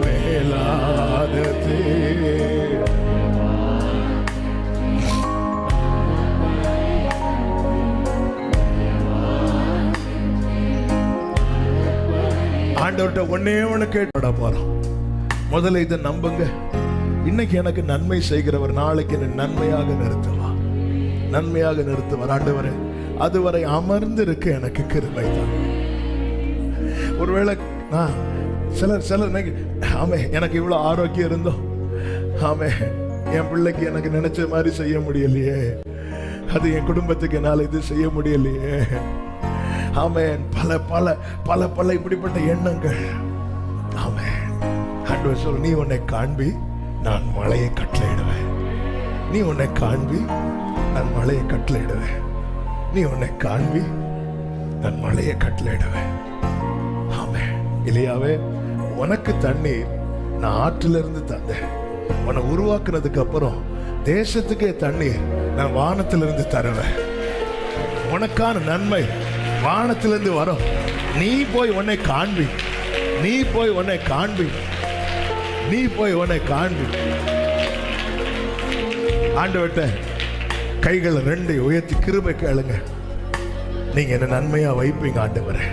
Speaker 1: மேலானது. ஆண்டவர்கிட்ட ஒன்னே ஒண்ணு கேட்டு போறோம். முதல்ல இதை நம்புங்க. இன்னைக்கு எனக்கு நன்மை செய்கிறவர் நாளைக்கு என்ன நன்மையாக நிறுத்துவா, நன்மையாக நிறுத்துவார். ஆண்டவரே, அதுவரை அமர்ந்து இருக்க எனக்கு கிருபை தான். ஒருவேளை சிலர் ஆமே, எனக்கு இவ்வளவு ஆரோக்கியம் இருந்தோம், ஆமே, என் பிள்ளைக்கு எனக்கு நினைச்ச மாதிரி செய்ய முடியலையே, அது என் குடும்பத்துக்கு என்னால் இது செய்ய முடியலையே, ஆமே, பல பல பல பல இப்படிப்பட்ட எண்ணங்கள். ஆமே, ஆண்டவர் சொல்ல, நீ உன்னை காண்பி, நான் மழையை கட்டளையிடுவேன். நீ உன்னை காண்பி, நான் மழையை கட்டளையிடுவேன். நீ உன்னை காண்பி, நான் மழையை கட்டளையிடுவேன். ஆமே. இல்லையாவே, உனக்கு தண்ணீர் நான் ஆற்றிலிருந்து தந்தேன். உன்னை உருவாக்குனதுக்கு அப்புறம் தேசத்துக்கே தண்ணீர் நான் வானத்திலிருந்து தருவேன். உனக்கான நன்மை வானத்திலிருந்து வரும். நீ போய் உன்னை காண்பி, நீ போய் உன்னை காண்பி, நீ போய் உன்னை காண்பி. ஆண்டவர்ட்ட கைகளை ரெண்டு உயர்த்தி கிருபை கேளுங்க. நீங்க என்ன நன்மையா வைப்பீங்க ஆண்டவரே,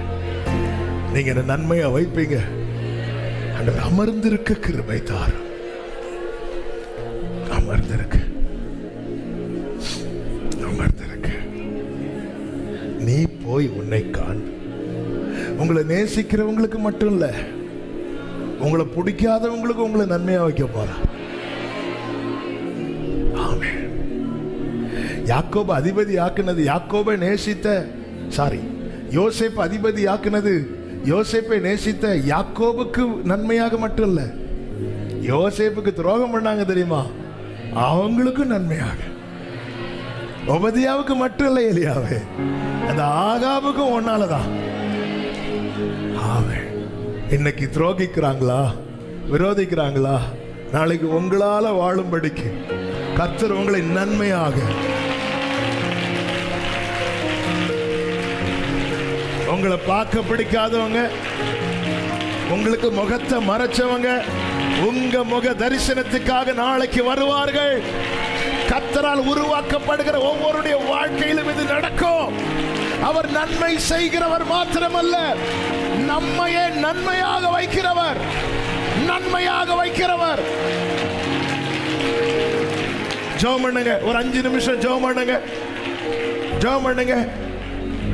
Speaker 1: நீங்க என்ன நன்மையா வைப்பீங்க ஆண்டவர். அமர்ந்திருக்க கிருபை தார், அமர்ந்திருக்க, அமர்ந்திருக்க. நீ போய் உன்னை காண். உங்களை நேசிக்கிறவங்களுக்கு மட்டும் இல்ல, உங்களை பிடிக்காதவங்களுக்கு உங்களை நன்மையா வைக்க போறா. ஆமென். யாக்கோபு அதிபதி ஆக்குனது, யாக்கோபை நேசித்த, யோசேப்பு அதிபதி ஆக்குனது, யோசேப்பை நேசித்த யாக்கோபுக்கு நன்மையாக மட்டும் இல்ல, யோசேப்புக்கு துரோகம் பண்ணாங்க தெரியுமா, அவங்களுக்கும் நன்மையாக. ஒபதியாவுக்கு மட்டும் இல்லை, எலியாவே, அந்த ஆகாபுக்கும் ஒன்னாலதான். ஆமென். இன்னைக்கு துரோகிக்கிறாங்களா, விரோதிக்கிறாங்களா, நாளைக்கு உங்களால வாழும்படிக்கு கர்த்தர் உங்களை நன்மையாக, உங்களை பார்க்க பிடிக்காதவங்க, உங்களுக்கு முகத்தை மறைச்சவங்க உங்க முக தரிசனத்துக்காக நாளைக்கு வருவார்கள். கர்த்தரால் உருவாக்கப்படுகிற ஒவ்வொருடைய வாழ்க்கையிலும் இது நடக்கும். அவர் நன்மை செய்கிறவர் மாத்திரமல்ல, நம்மையே நன்மையாக வைக்கிறவர், நன்மையாக வைக்கிறவர். ஜெபம் பண்ணுங்க, ஒரு 5 நிமிஷம் ஜெபம் பண்ணுங்க, ஜெபம் பண்ணுங்க.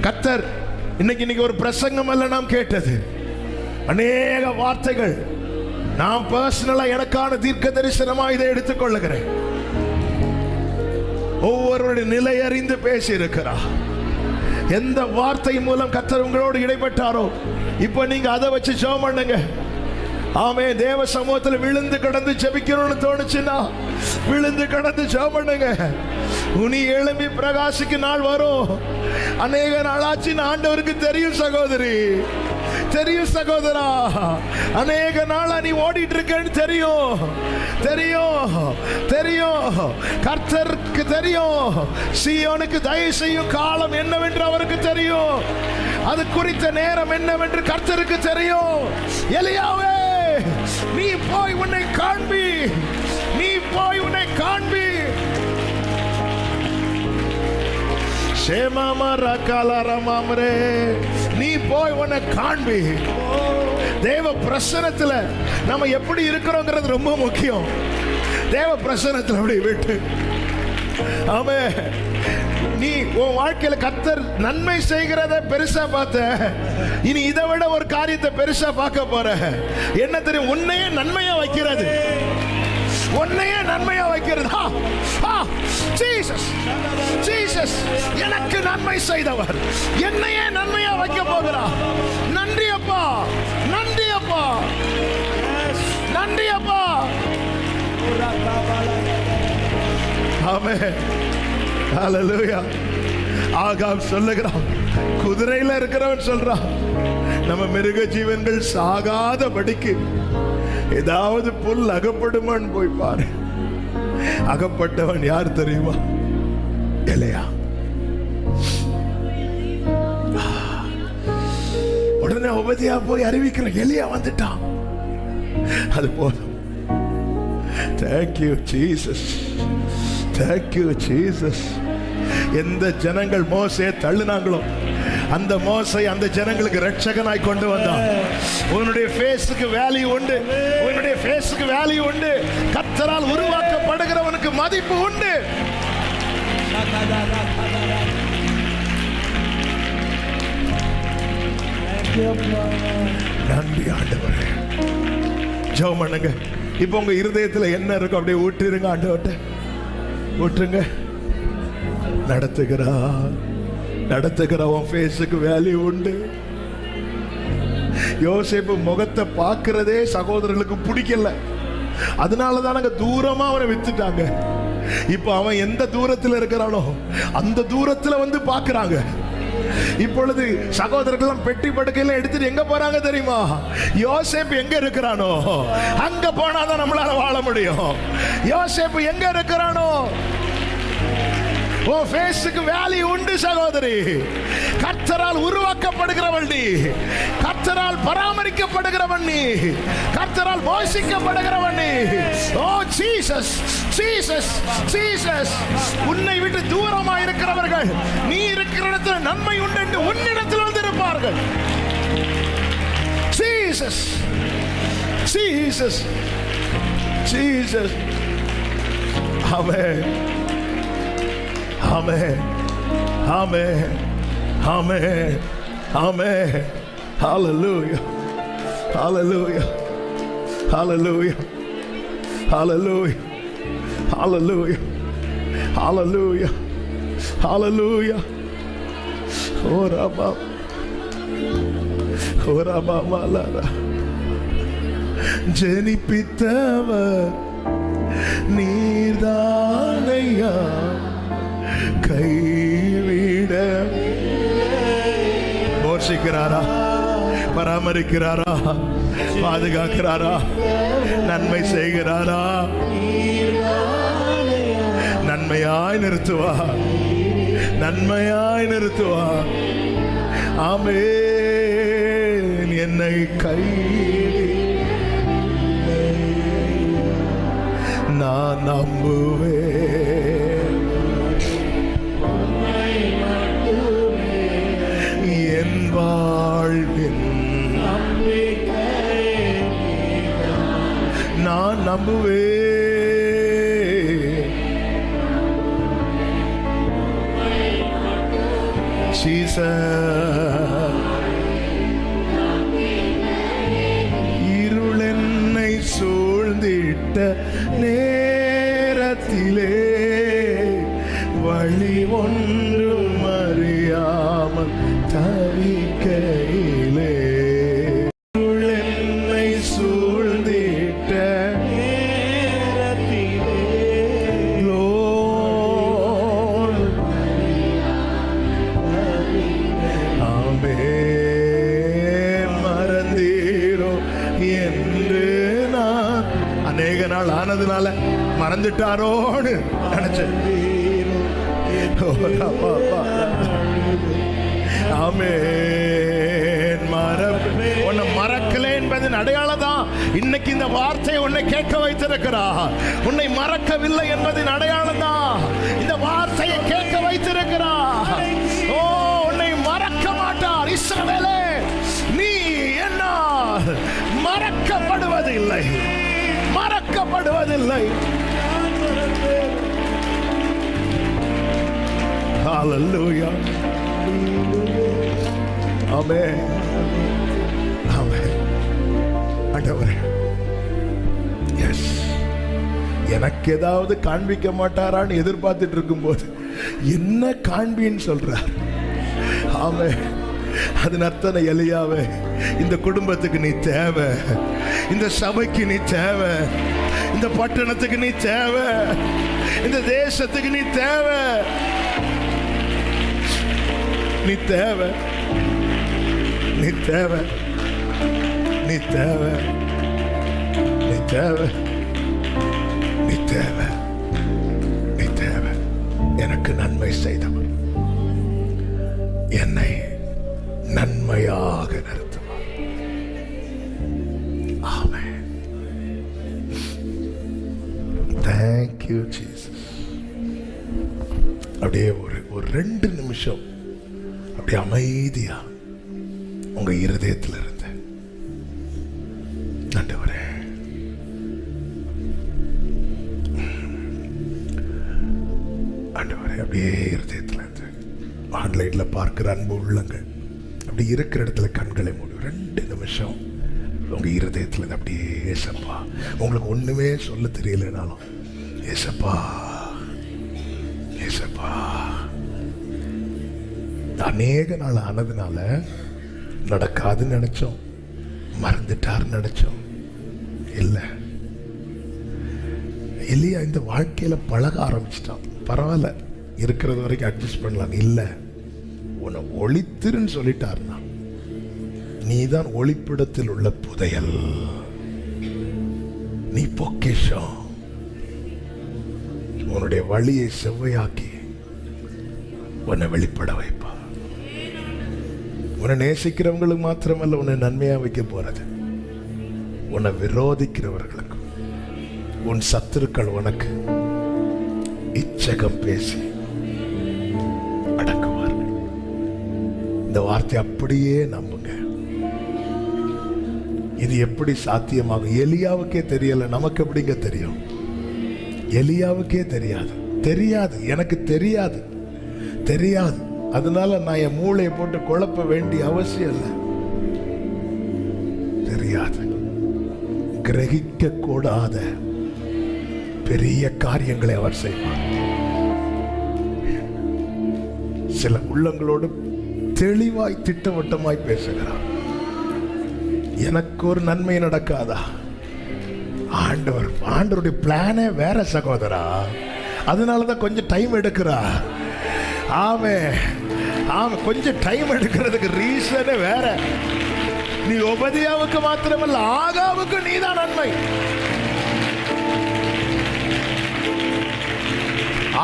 Speaker 1: கர்த்தர் இன்னைக்கு ஒரு பிரசங்கம் அல்ல நாம் கேட்டது, அநேக வார்த்தைகள். நான் பர்சனலா எனக்கான தீர்க்க தரிசனமாக இதை எடுத்துக்கொள்ளுகிறேன். ஒவ்வொருவருடைய நிலை அறிந்து பேசி இருக்கிறார். எந்த வார்த்தை மூலம் கர்த்தர் உங்களோடு இடைப்பட்டாரோ இப்ப நீங்க அதை வச்சு ஜெபம் பண்ணுங்க. ஆமே. தேவ சமூகத்தில் விழுந்து கடந்து ஜெபிக்கணும்னு தோணுச்சுன்னா விழுந்து கடந்து ஜெபம் பண்ணுங்க. உனி எழும்பி பிரகாசிக்கு நாள் வரும். அநேக நாளாச்சின்னு ஆண்டவருக்கு தெரியும் சகோதரி, தெரியும் சகோதரா. அநேக நாளா நீ ஓடிட்டு இருக்கன்னு தெரியும், தெரியும், தெரியும். கர்த்தருக்கு தெரியும் சீயோனுக்கு தயவு செய்யும் காலம் என்னவென்று அவருக்கு தெரியும். அது குறித்த நேரம் என்னவென்று கர்த்தருக்கு தெரியும். எலியாவே, நீ போய் உன்னை காண்பி, நீ போய் உன்னை காண்பி. நீ போய் உன்னை காண்பி. தேவ பிரசன்னத்துல நம்ம எப்படி இருக்கிறோங்கிறது ரொம்ப முக்கியம். தேவ பிரசன்னத்துல அப்படி விட்டு ஆமே. நீ உன் வாழ்க்கையில கர்த்தர் நன்மை செய்கிறத பெருசா பார்த்த, இனி இதை விட ஒரு காரியத்தை பெருசா பார்க்க போற. என்ன தெரியும்? உன்னையே நன்மையா வைக்கிறது, உன்னையே நன்மையா வைக்கிறது. ஜீசஸ், ஜீசஸ் எனக்கு நன்மை செய்தவர் என்னையே நன்மையா வைக்க போகிறார். நன்றி அப்பா, நன்றி அப்பா, நன்றி அப்பா. ஆமென். ஹல்லேலூயா. ஆகாம் சொல்லுகிறான், குதிரையில இருக்கிறவன் சொல்றான், நம்ம மிருக ஜீவன்கள் சாகாத படிக்கு ஏதாவது புல் அகப்படுமான்னு போய் பாரு. அகப்பட்டவன் யார் தெரியுமா? எலியா. உடனே உபதியா போய் அறிவிக்கிற, எலியா வந்துட்டான். அது போதும். Thank you Jesus, thank you Jesus. எந்த ஜனங்கள் மோசையை தள்ளினாங்களோ அந்த மோசை அந்த ஜனங்களுக்கு ரட்சகனாய் கொண்டு வந்தான். உன்னுடைய ஃபேஸுக்கு வேல்யூ உண்டு, உன்னுடைய ஃபேஸுக்கு வேல்யூ உண்டு. கர்த்தரால் உருவாக்கப்படுகிறவனுக்கு மதிப்பு உண்டு. நன்றி ஆண்டவரே. ஜெபம் பண்ணுங்க. இப்போ உங்க இருதயத்தில் என்ன இருக்கும் அப்படியே ஊற்றிருங்க. ஆண்டவர்கிட்ட ஊற்றுங்க. நடத்துகிறார், நடத்துகிறவன் ஃபேஸுக்கு வேல்யூ உண்டு. யோசேப்பு முகத்தை பார்க்கிறதே சகோதரர்களுக்கு பிடிக்கல, அதனாலதான் தூரமா அவனை வித்துட்டாங்க. இப்ப அவன் எந்த தூரத்தில் இருக்கிறானோ அந்த தூரத்துல வந்து பார்க்கிறாங்க. இப்பொழுது சகோதரர்கள் பெட்டி படுக்கையில எடுத்துட்டு எங்க போறாங்க தெரியுமா? யோசேப்பு எங்க இருக்கிறானோ அங்க போனாதான் நம்மளால வாழ முடியும். யோசேப்பு எங்க இருக்கிறானோ உன் ஃபேஸுக்கு வேல்யூ உண்டு சகோதரி. கர்த்தரால் உருவாக்கப்படுகிறவள் நீ, கர்த்தரால் பராமரிக்கப்படுகிறவன் நீ, கர்த்தரால் போஷிக்கப்படுகிறவன் நீ. ஓ ஜீசஸ், ஜீசஸ், ஜீசஸ். உன்னை விட்டு தூரமா இருக்கிறவர்கள் நீ இருக்கிற இடத்துல நன்மை உண்டு என்று உன்னிடத்தில் வந்து இருப்பார்கள். Jesus, Jesus, Jesus. Amen, amen, amen, amen, amen. Hallelujah, hallelujah, hallelujah, hallelujah, hallelujah, hallelujah, hallelujah. ஓரபா, ஓரபா மலரா. ஜெனிப்பித்தவர் நீர்தானையா, கைவிட போஷிக்கிறாரா, பராமரிக்கிறாரா, பாதுகாக்கிறாரா, நன்மை செய்கிறாரா, நன்மையாய் நிறுத்துவார், நன்மையாய் நிறுத்துவார். ஆமென். என்னை கை நான் நம்புவேன், என் வாழ்வின் நான் நம்புவேன். இருள் என்னை சூழ்ந்திட்ட நேரத்திலே வழி ஒன்றும் அறியாமல் என்று நான் அநேக நாள் ஆனதுனால மறந்துட்டாரோன்னு நினைச்சேன். ஆமென். உன்னை மறக்கல என்பதன் அடையாளம் தான் இன்னைக்கு இந்த வார்த்தையை உன்னை கேட்க வைத்திருக்கிறார். உன்னை மறக்கவில்லை என்பதின் அடையாளம் தான் இந்த வார்த்தையை கேட்க வைத்திருக்கிறார். ஓ, உன்னை மறக்க மாட்டார். இஸ்ரவேலே, நீ என்ன மறக்கப்படுவதில்லை, மறக்கப்படுவதில்லை. ஹல்லேலூயா. ஆமென். ஆமென். ஆண்டவரே, எஸ், எனக்கு ஏதாவது காண்பிக்க மாட்டாரான்னு எதிர்பார்த்துட்டு இருக்கும்போது என்ன காண்பின்னு சொல்றார். ஆமென். அதன் அர்த்தம், எலியாவே, இந்த குடும்பத்துக்கு நீ தேவை, இந்த சபைக்கு நீ தேவை, இந்த பட்டணத்துக்கு நீ தேவை, இந்த தேசத்துக்கு நீ தேவை, நீ தேவை, நீ தேவை, நீ தேவை, நீ தேவை, நீ தேவை, நீ தேவை. எனக்கு நன்மை செய்தவர் என்னை நன்மையாக நடத்துவார். ஆமென். Thank you Jesus. அப்படியே ஒரு 2 நிமிஷம் அப்படியே அமைதியா உங்க இருதயத்தில் இருந்த ஆண்டவரே, ஆண்டவரே, அப்படியே இருதயத்தில் இருந்து ஆன்லைன்ல பார்க்கிற அன்பு உள்ளங்கள் அப்படி இருக்கிற இடத்துல கண்களை மூடி 2 நிமிஷம் உங்க இருதயத்தில் அப்படியே, ஏசப்பா, உங்களுக்கு ஒண்ணுமே சொல்ல தெரியலனாலும், ஏசப்பா, ஏசப்பா, அநேக நாள் ஆனதுனால நடக்காதுன்னு நினைச்சோம், மறந்துட்டார் நினைச்சோம். இல்லை, எலியா இந்த வாழ்க்கையில பழக ஆரம்பிச்சிட்டான். பரவாயில்ல, இருக்கிறது வரைக்கும் அட்ஜஸ்ட் பண்ணலாம். இல்லை, உன்னை ஒளித்திருன்னு சொல்லிட்டாருன்னா, நீதான் ஒளிப்பிடத்தில் உள்ள புதையல், நீ பொக்கிஷம். உன்னுடைய வழியை செவ்வையாக்கி உன்னை வெளிப்பட வைப்பா. உன்னை நேசிக்கிறவங்களுக்கு மாத்திரமல்ல, உன்னை நன்மையா வைக்க போறது, உன்னை விரோதிக்கிறவர்களுக்கு, உன் சத்துருக்கள் உனக்கு இச்சகம் பேசி அடக்குவார்கள். இந்த வார்த்தை அப்படியே நம்புங்க. இது எப்படி சாத்தியமாகும்? எலியாவுக்கே தெரியல, நமக்கு எப்படிங்க தெரியும்? எலியாவுக்கே தெரியாது. தெரியாது, எனக்கு தெரியாது, தெரியாது. அதனால நான் என் மூளையை போட்டு குழப்ப வேண்டிய அவசியம் இல்லை. தெரியாது, கிரகிக்க கூடாத பெரிய காரியங்களை அவர் செய்வார். சில உள்ளங்களோடு தெளிவாய் திட்டவட்டமாய் பேசுகிறார். எனக்கு ஒரு நன்மை நடக்காதா? ஆண்டவருடைய பிளானே வேற சகோதரா. அதனாலதான் கொஞ்சம் டைம் எடுக்கிறா. கொஞ்சம் டைம் எடுக்கிறதுக்கு ரீசனே வேற. நீ ஒபதியாவுக்கு மாத்திரமல்ல, ஆகாவுக்கு நீதான் நன்மை.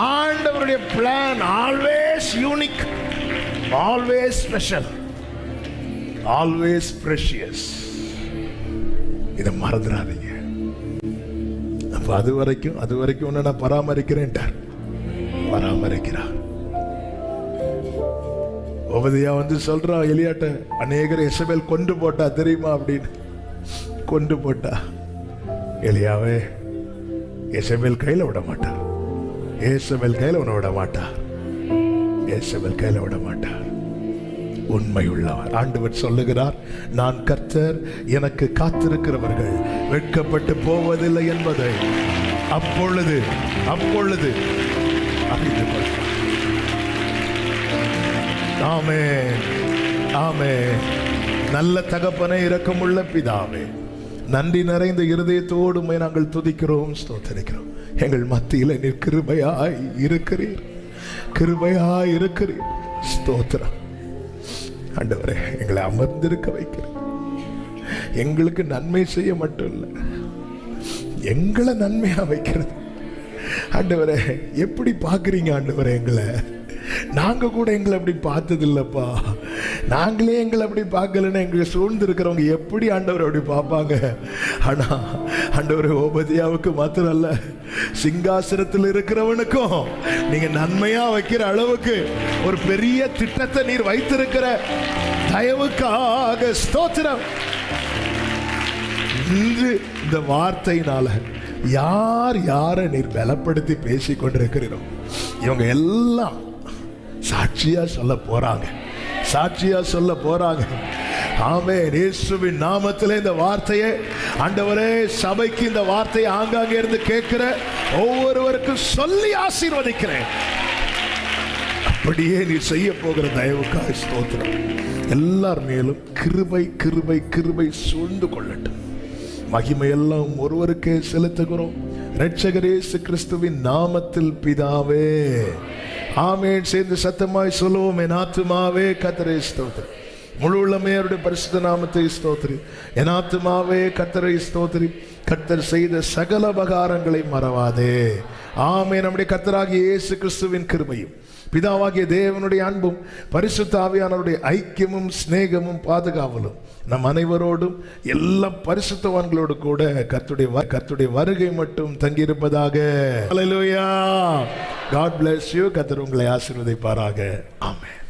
Speaker 1: ஆண்டவருடைய plan always unique, always special, always precious. இதை மறந்துடாதீங்க. அப்ப அது வரைக்கும் உன்னை நான் பராமரிக்கிறேன், பராமரிக்கிறார். ஒபதியா வந்து சொல்றா எலியாட்ட, அநேகர் எசபேல் கொண்டு போட்டா தெரியுமா அப்படின்னு. கொண்டு போட்டா. எலியாவே, எசபேல் கையில விட மாட்டார், ஏசபேல் கையில உன்னை விட மாட்டார், ஏசபேல் கையில விட மாட்டார். உண்மை உள்ளவர். ஆண்டவர் சொல்லுகிறார், நான் கர்த்தர், எனக்கு காத்திருக்கிறவர்கள் வெட்கப்பட்டு போவதில்லை என்பதை அப்பொழுது அறிந்து கொள்வார். ஆமென், ஆமென். நல்ல தகப்பனே, இரக்கமுள்ள பிதாவே, நன்றி நிறைந்த இருதயத்தோடு நாங்கள் துதிக்கிறோம், ஸ்தோத்திரிக்கிறோம். எங்கள் மத்தியில் நீர் கிருபையாய் இருக்கிறீர், கிருபையாய் இருக்கிறீர். ஸ்தோத்திரம் ஆண்டவரே. எங்களை அமர்ந்திருக்க வைக்கிறேன், எங்களுக்கு நன்மை செய்ய மட்டும் இல்லை, எங்களை நன்மையா வைக்கிறது. ஆண்டவரே எப்படி பார்க்குறீங்க ஆண்டவரே எங்களை? நாங்கள் கூட எங்களை அப்படி பார்த்தது இல்லைப்பா. நாங்களே எங்களை அப்படி பார்க்கலன்னு எங்களை சூழ்ந்து இருக்கிறவங்க எப்படி ஆண்டவர் அப்படி பார்ப்பாங்க? ஆனால் ஆண்டவர் ஓபதியாவுக்கு மாத்திரம் அல்ல, சிங்காசனத்தில் இருக்கிறவனுக்கும் நீங்க நன்மையா வைக்கிற அளவுக்கு ஒரு பெரிய திட்டத்தை நீர் வைத்திருக்கிற தயவுக்காக ஸ்தோத்திரம். இன்று இந்த வார்த்தையினால யார் யாரை நீர் பலப்படுத்தி பேசிக் கொண்டிருக்கிறோம், இவங்க எல்லாம் சாட்சியா சொல்ல போறாங்க, சாட்சியா சொல்ல போறாங்க. ஆமென். இயேசுவின் நாமத்திலே இந்த வார்த்தையை ஆண்டவரே, சபைக்கு இந்த வார்த்தையை ஆங்காங்கே இருந்து கேட்கிற ஒவ்வொருவருக்கும் சொல்லி ஆசீர்வதிக்கிறேன். அப்படியே நீ செய்ய போகிற தயவுக்காக ஸ்தோத்திரம். எல்லார் மேலும் கிருபை கிருபை கிருபை சூழ்ந்து கொள்ளட்டும். மகிமையெல்லாம் ஒருவருக்கே செலுத்துகிறோம், இரட்சகர் இயேசு கிறிஸ்துவின் நாமத்தில் பிதாவே, ஆமென். சேர்ந்து சத்தமாய் சொல்லுவோம், என் ஆத்துமாவே கர்த்தரை ஸ்தோத்திரி, முழு உள்ளமே அவருடைய பரிசுத்த நாமத்தை ஸ்தோத்திரி, என் ஆத்துமாவே கர்த்தரை ஸ்தோத்திரி, கர்த்தர் செய்த சகல உபகாரங்களை மறவாதே. ஆமென். நம்முடைய கர்த்தராகிய இயேசு கிறிஸ்துவின் கிருபையும் பிதாவாகிய தேவனுடைய அன்பும் பரிசுத்த ஆவியானவருடைய ஐக்கியமும் சிநேகமும் பாதுகாவலும் நம் அனைவரோடும் எல்லா பரிசுத்தவான்களோடு கூட கர்த்தருடைய வருகை மட்டும் தங்கியிருப்பதாக. ஹல்லேலூயா. God bless you. கர்த்தர் உங்களை ஆசீர்வதிப்பாராக. ஆமென்.